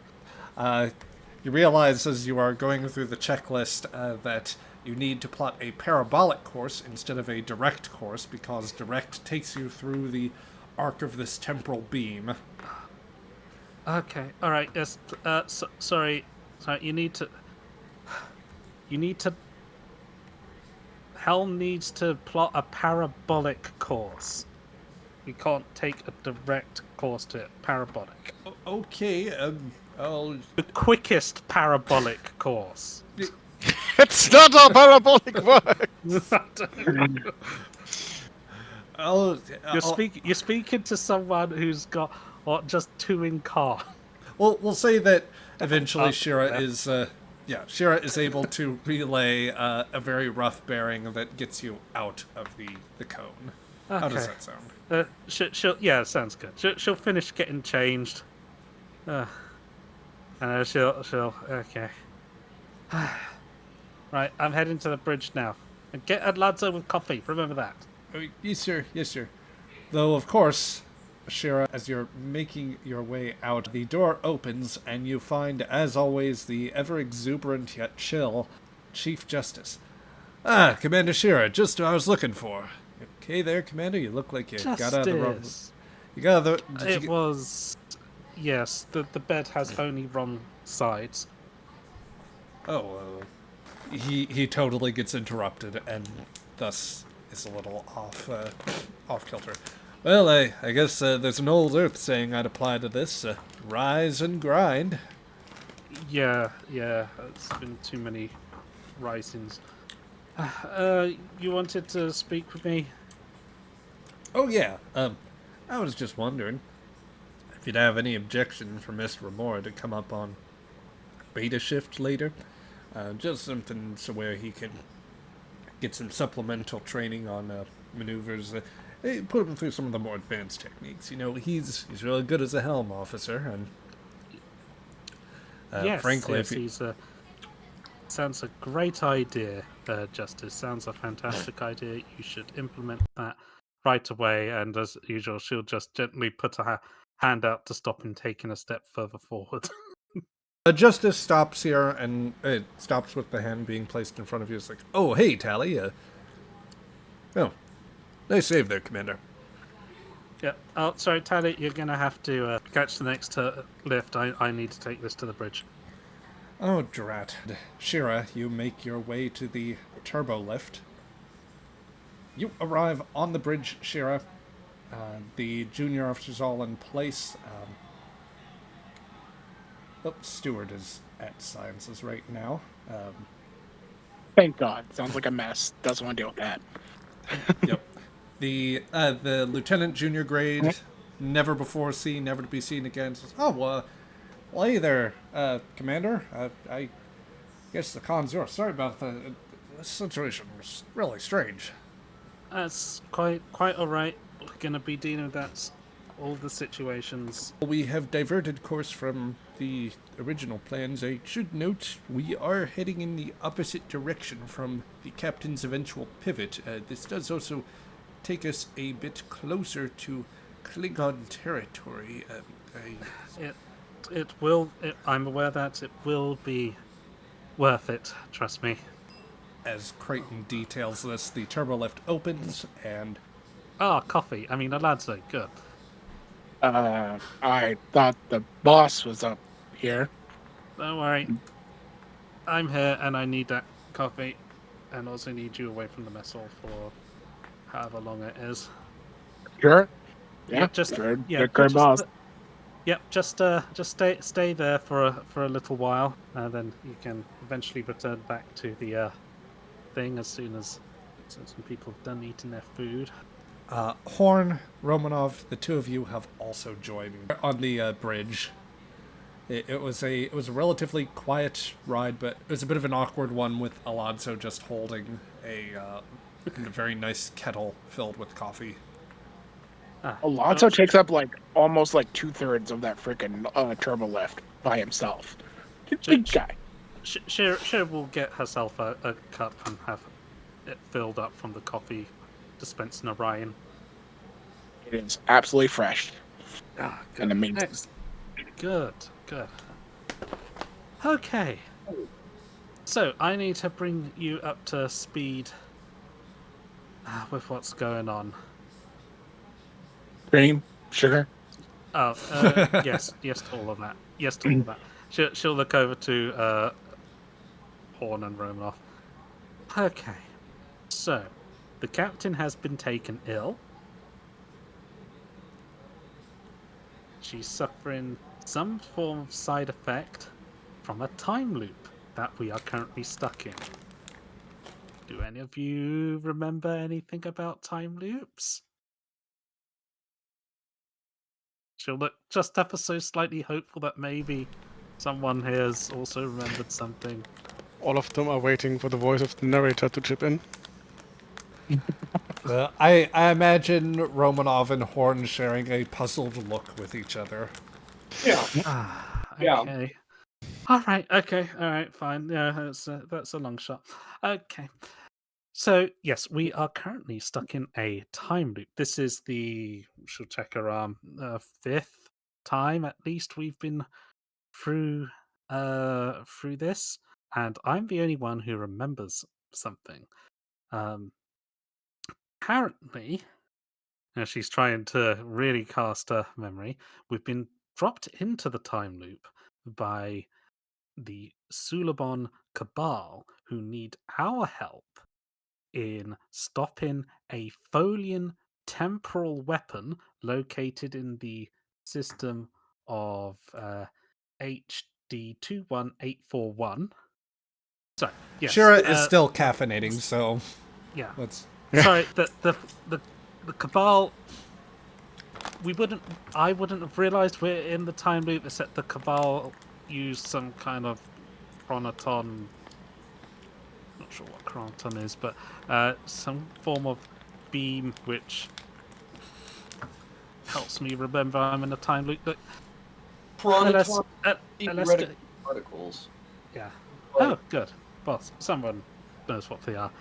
You realize as you are going through the checklist that you need to plot a parabolic course instead of a direct course, because direct takes you through the arc of this temporal beam. Okay. All right. Yes. Sorry. You need to. Helm needs to plot a parabolic course. You can't take a direct course to it. Parabolic. Okay. The quickest parabolic course. It's not how parabolic works. You're speaking to someone who's got just 2 in car. Well, we'll say that eventually Sheara is able to relay a very rough bearing that gets you out of the cone. Okay. How does that sound? Sounds good. She'll finish getting changed. And she'll okay. Right, I'm heading to the bridge now. And get a Ladso with coffee. Remember that. Oh, yes, sir. Though, of course, Sheara, as you're making your way out, the door opens, and you find, as always, the ever-exuberant yet chill Chief Justice. Ah, Commander Sheara, just what I was looking for. Okay there, Commander? You look like you got out of the wrong... You got out of the... was... Yes, the bed has only wrong sides. Oh, he totally gets interrupted, and thus is a little off kilter. Well, I guess there's an old Earth saying I'd apply to this: rise and grind. Yeah, it's been too many risings. You wanted to speak with me? Oh yeah. I was just wondering if you'd have any objection for Miss Remora to come up on beta shift later. Just something so where he can get some supplemental training on maneuvers. Put him through some of the more advanced techniques. You know, he's really good as a helm officer, and Yes, frankly, yes, if you, he's a. Sounds a great idea, Justice. Sounds a fantastic idea. You should implement that right away. And as usual, she'll just gently put her hand out to stop him taking a step further forward. Justice stops here and stops with the hand being placed in front of you. It's like, oh, hey, Tally. Oh, nice save there, Commander. Yeah. Oh, sorry, Tally. You're gonna have to catch the next lift. I need to take this to the bridge. Oh, drat. Sheara, you make your way to the turbo lift. You arrive on the bridge, Sheara. The junior officers all in place. Steward is at sciences right now. Thank God. Sounds like a mess. Doesn't want to deal with that. Yep. The lieutenant junior grade, never before seen, never to be seen again. Says, oh, well, hey there, Commander. I guess the con's yours. Sorry about the situation. Was really strange. That's quite all right. We're gonna be dealing with that. All the situations. We have diverted course from the original plans. I should note we are heading in the opposite direction from the captain's eventual pivot. This does also take us a bit closer to Klingon territory. It will. I'm aware that it will be worth it. Trust me. As Crichton details this, the turbo lift opens and Coffee. I mean, the lads are good. I thought the boss was up here. Don't worry. I'm here and I need that coffee. And also need you away from the mess hall for however long it is. Sure. Yeah, just sure. yeah, Good boss. Yep, just stay there for a little while, and then you can eventually return back to the thing as soon as some people have done eating their food. Horn, Romanov, the two of you have also joined on the bridge. It was a relatively quiet ride, but it was a bit of an awkward one with Alonso just holding a very nice kettle filled with coffee. Alonso takes up almost 2/3 of that freaking turbo lift by himself. Big guy. Sheara will get herself a cup and have it filled up from the coffee dispensed in Orion. It is absolutely fresh. Good. And amazing. Good. Okay. So I need to bring you up to speed with what's going on. Cream, sugar. Oh, yes to all of that. Yes to all of that. She'll look over to Horn and Romanoff. Okay, so the captain has been taken ill. She's suffering some form of side effect from a time loop that we are currently stuck in. Do any of you remember anything about time loops? She'll look just ever so slightly hopeful that maybe someone here has also remembered something. All of them are waiting for the voice of the narrator to chip in. I imagine Romanov and Horn sharing a puzzled look with each other. Yeah. Yeah. Okay. All right, fine. Yeah, that's a long shot. Okay. So, yes, we are currently stuck in a time loop. This is she'll check her arm, fifth time at least we've been through this, and I'm the only one who remembers something. Apparently, she's trying to really cast her memory. We've been dropped into the time loop by the Sulabon Cabal, who need our help in stopping a Folian temporal weapon located in the system of HD 21841. Sorry, yes. Sheara is still caffeinating, so yeah. let's. Sorry, the Cabal. I wouldn't have realised we're in the time loop, except the Cabal used some kind of chronoton. Not sure what chronoton is, but some form of beam, which helps me remember I'm in a time loop. But Chronoton let's theoretical particles. yeah. But Oh, good. Well, someone knows what they are.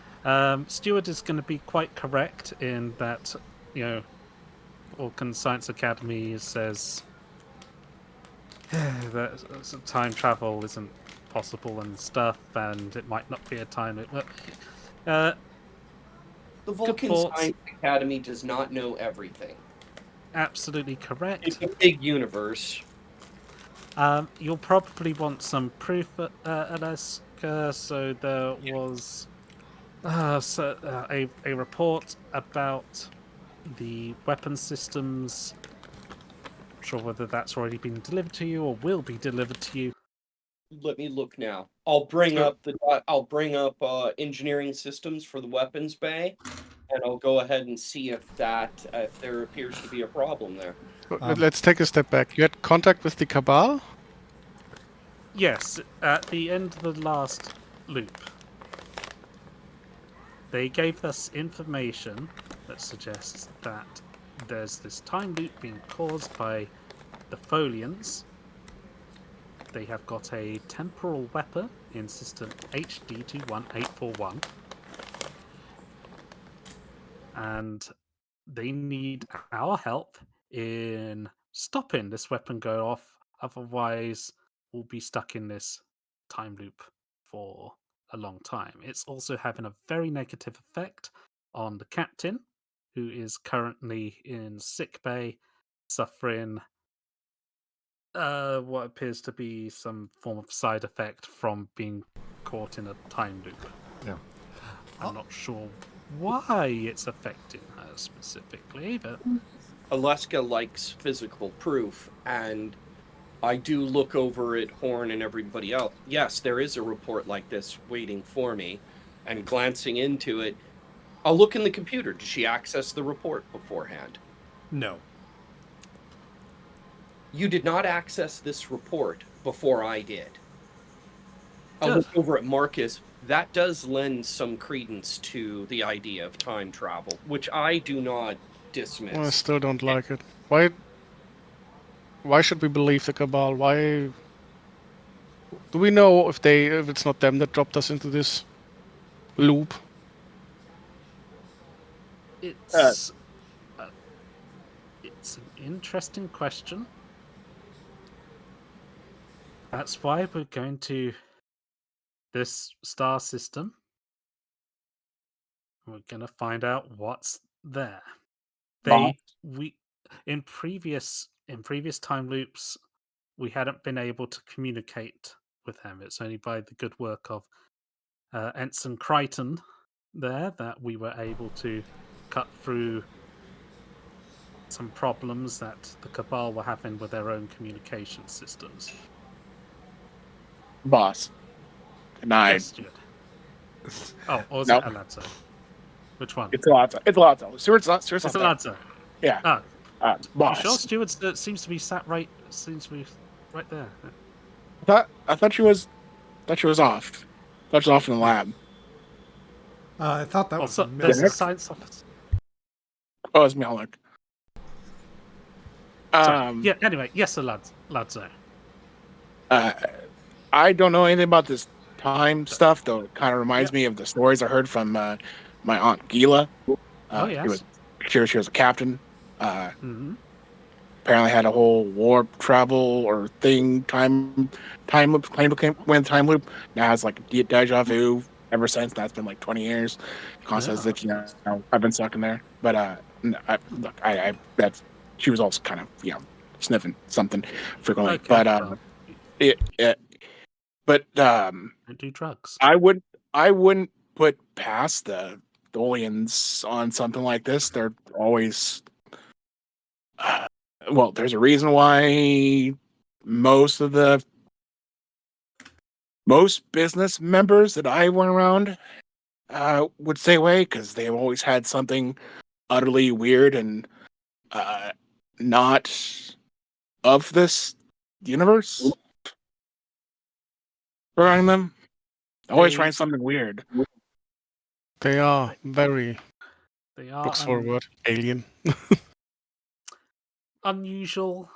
Stewart is going to be quite correct in that, Orkan Science Academy says that time travel isn't possible and stuff, and it might not be a time loop. But, the Vulcan thoughts. Science Academy does not know everything. Absolutely correct. It's a big universe. You'll probably want some proof, Alaska. So there was a report about the weapon systems. Not sure whether that's already been delivered to you or will be delivered to you. Let me look now. I'll bring So- up engineering systems for the weapons bay, and I'll go ahead and see if there appears to be a problem there. Let's take a step back. You had contact with the Cabal? Yes, at the end of the last loop, they gave us information that suggests that there's this time loop being caused by the Folians. They have got a temporal weapon in system HD21841, and they need our help in stopping this weapon go off. Otherwise, we'll be stuck in this time loop for a long time. It's also having a very negative effect on the captain, who is currently in sick bay, suffering what appears to be some form of side effect from being caught in a time loop. Yeah. I'm not sure why it's affecting her specifically, but Alaska likes physical proof, and I do look over at Horn and everybody else. Yes, there is a report like this waiting for me, and glancing into it, I'll look in the computer. Did she access the report beforehand? No. You did not access this report before I did. I'll Good. look over at Marcus. That does lend some credence to the idea of time travel, which I do not dismiss. Well, I still don't like it. Why should we believe the Cabal? Why do we know if it's not them that dropped us into this loop? It's it's an interesting question. That's why we're going to this star system. We're going to find out what's there. In previous time loops, we hadn't been able to communicate with them. It's only by the good work of Ensign Crichton there that we were able to cut through some problems that the Cabal were having with their own communication systems. Boss. Denied. Yes, Stuart. Oh, or is Nope. it Alazzo? Which one? It's a lot. It's a lot. Stuart's not. It's Alazzo. Yeah. Ah, Boss. you sure Stuart seems to be right there. I thought she was off. I thought she was off in the lab. I thought that was Also, there's a Milk. science office. Oh, it's Melnick. Yeah. Anyway, yes, Alazzo. I don't know anything about this time stuff, though. It kind of reminds me of the stories I heard from my aunt Gila. Oh yes. She was a captain. Mm-hmm. Apparently had a whole warp travel or thing time loop went time loop. Now it's like deja vu ever since. That's been like 20 years. Constance that I've been stuck in there. But that's she was also kind of sniffing something frequently. Okay, But don't do drugs. I wouldn't put past the Dolians on something like this. They're always well, there's a reason why most business members that I went around would stay away because they've always had something utterly weird and not of this universe around them. Always trying something weird. They are very They are Looks for a word. Alien. unusual,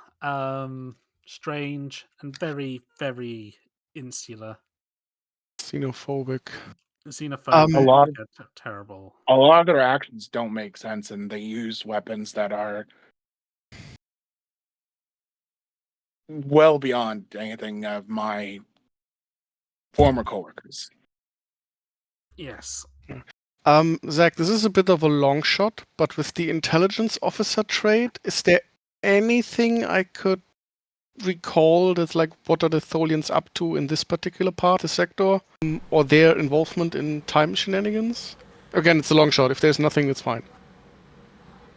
strange, and very, very insular. Xenophobic. Xenophobic, A lot, terrible. a lot of their actions don't make sense, and they use weapons that are well beyond anything of my former coworkers. Yes. Zach, this is a bit of a long shot, but with the intelligence officer trait, is there anything I could recall that's like what are the Tholians up to in this particular part, the sector, or their involvement in time shenanigans? Again, it's a long shot. If there's nothing, it's fine.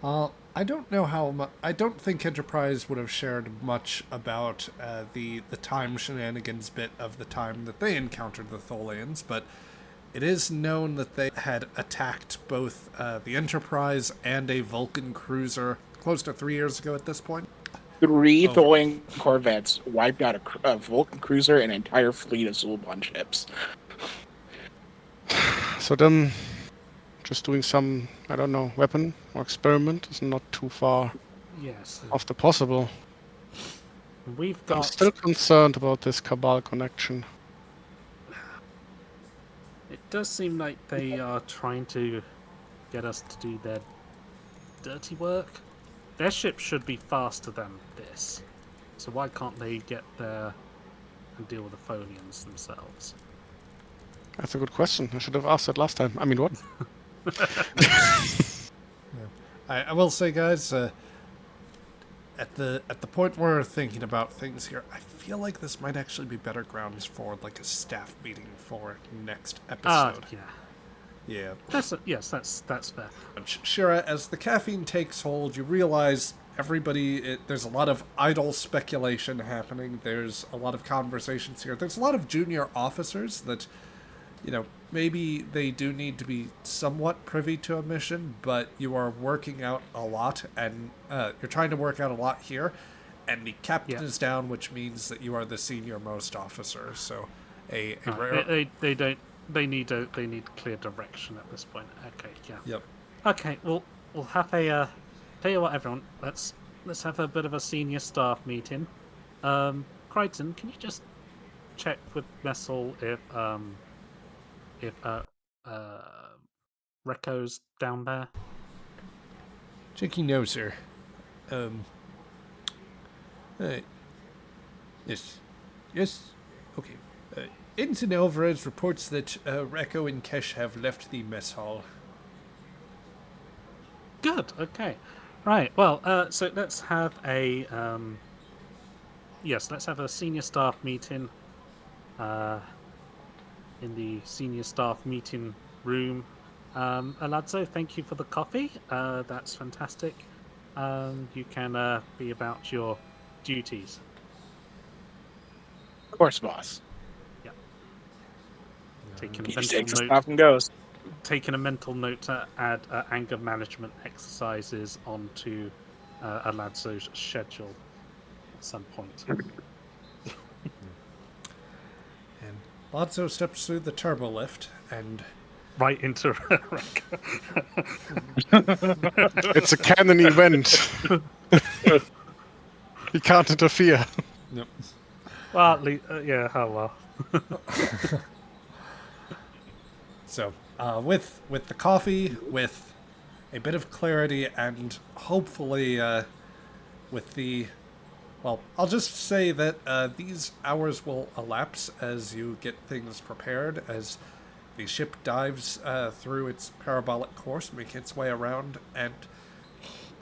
I don't know how much. I don't think Enterprise would have shared much about the time shenanigans bit of the time that they encountered the Tholians, but it is known that they had attacked both the Enterprise and a Vulcan cruiser close to 3 years ago at this point. 3 Tholian corvettes wiped out a Vulcan cruiser and an entire fleet of Zulbon ships. So then, just doing some, I don't know, weapon or experiment is not too far Yes. off the possible. We've I'm got. still concerned about this Cabal connection. It does seem like they are trying to get us to do their dirty work. Their ship should be faster than this. So why can't they get there and deal with the Tholians themselves? That's a good question. I should have asked that last time. I mean, what? I will say, guys, at the point we're thinking about things here, I feel like this might actually be better grounds for like a staff meeting for next episode. Yeah. Yeah. That's fair. Sheara, as the caffeine takes hold, you realize there's a lot of idle speculation happening. There's a lot of conversations here. There's a lot of junior officers that, maybe they do need to be somewhat privy to a mission, but you are working out a lot, and you're trying to work out a lot here, and the captain is down, which means that you are the senior most officer. So, They need clear direction at this point. Okay, yeah. Yep. Okay, we'll have a tell you what, everyone. Let's have a bit of a senior staff meeting. Crichton, can you just check with Messel if Recco's down there? Checking no, sir. Yes. Okay. Ensign Alvarez reports that Recco and Kesh have left the mess hall. Good. Okay. Right. Well, so let's have a let's have a senior staff meeting in the senior staff meeting room. Alazzo, thank you for the coffee. That's fantastic. You can be about your duties. Of course, boss. Taking He a takes mental the note. stuff and goes. Taking a mental note to add anger management exercises onto Alazzo's schedule at some point. And Alazzo steps through the turbo lift and Right into It's a canon event. You can't interfere. Yep. Well, yeah. Oh well. So, with the coffee, with a bit of clarity, and hopefully with the... Well, I'll just say that these hours will elapse as you get things prepared, as the ship dives through its parabolic course, making its way around, and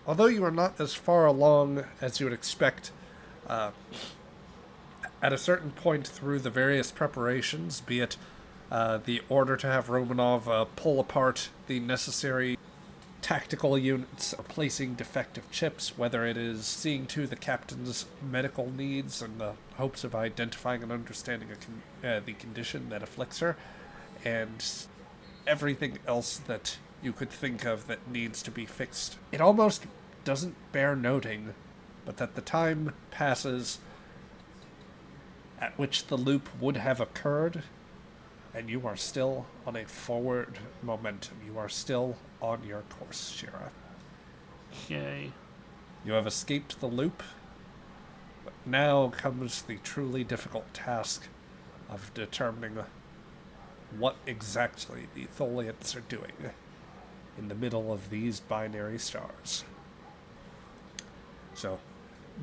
although you are not as far along as you would expect, at a certain point through the various preparations, be it the order to have Romanov pull apart the necessary tactical units, replacing defective chips, whether it is seeing to the captain's medical needs in the hopes of identifying and understanding the condition that afflicts her, and everything else that you could think of that needs to be fixed. It almost doesn't bear noting, but that the time passes at which the loop would have occurred, and you are still on a forward momentum. You are still on your course, Sheara. Yay. You have escaped the loop, but now comes the truly difficult task of determining what exactly the Tholians are doing in the middle of these binary stars. So,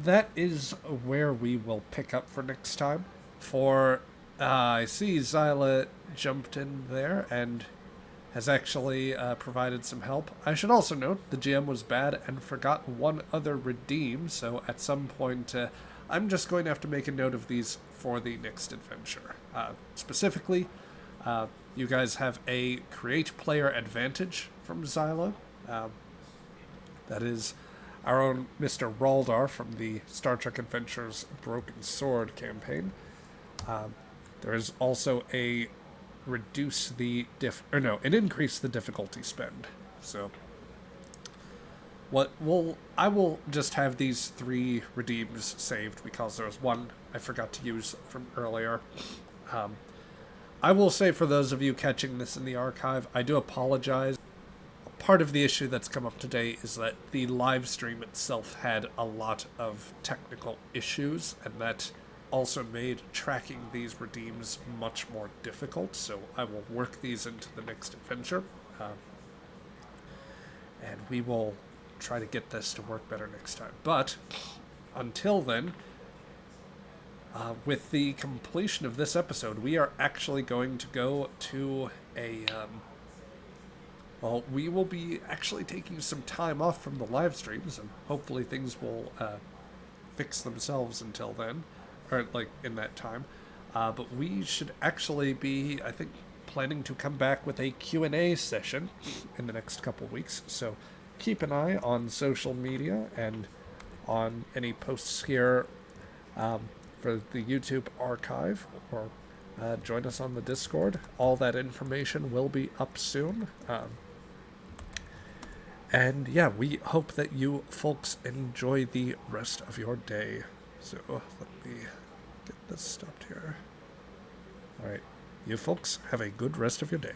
that is where we will pick up for next time. I see Zyla jumped in there and has actually provided some help. I should also note the GM was bad and forgot one other redeem, so at some point I'm just going to have to make a note of these for the next adventure. Specifically, you guys have a create player advantage from Zyla. That is our own Mr. Raldar from the Star Trek Adventures Broken Sword campaign. There is also an increase the difficulty spend. So I will just have these 3 redeems saved because there was one I forgot to use from earlier. I will say, for those of you catching this in the archive, I do apologize. Part of the issue that's come up today is that the live stream itself had a lot of technical issues, and that also made tracking these redeems much more difficult, so I will work these into the next adventure. And we will try to get this to work better next time. But until then, with the completion of this episode, we are actually going to go to a... we will be actually taking some time off from the live streams, and hopefully things will fix themselves until then, or in that time. But we should actually be, I think, planning to come back with a Q&A session in the next couple weeks. So keep an eye on social media and on any posts here for the YouTube archive, or join us on the Discord. All that information will be up soon. And yeah, we hope that you folks enjoy the rest of your day. So let me get this stopped here. Alright, you folks have a good rest of your day.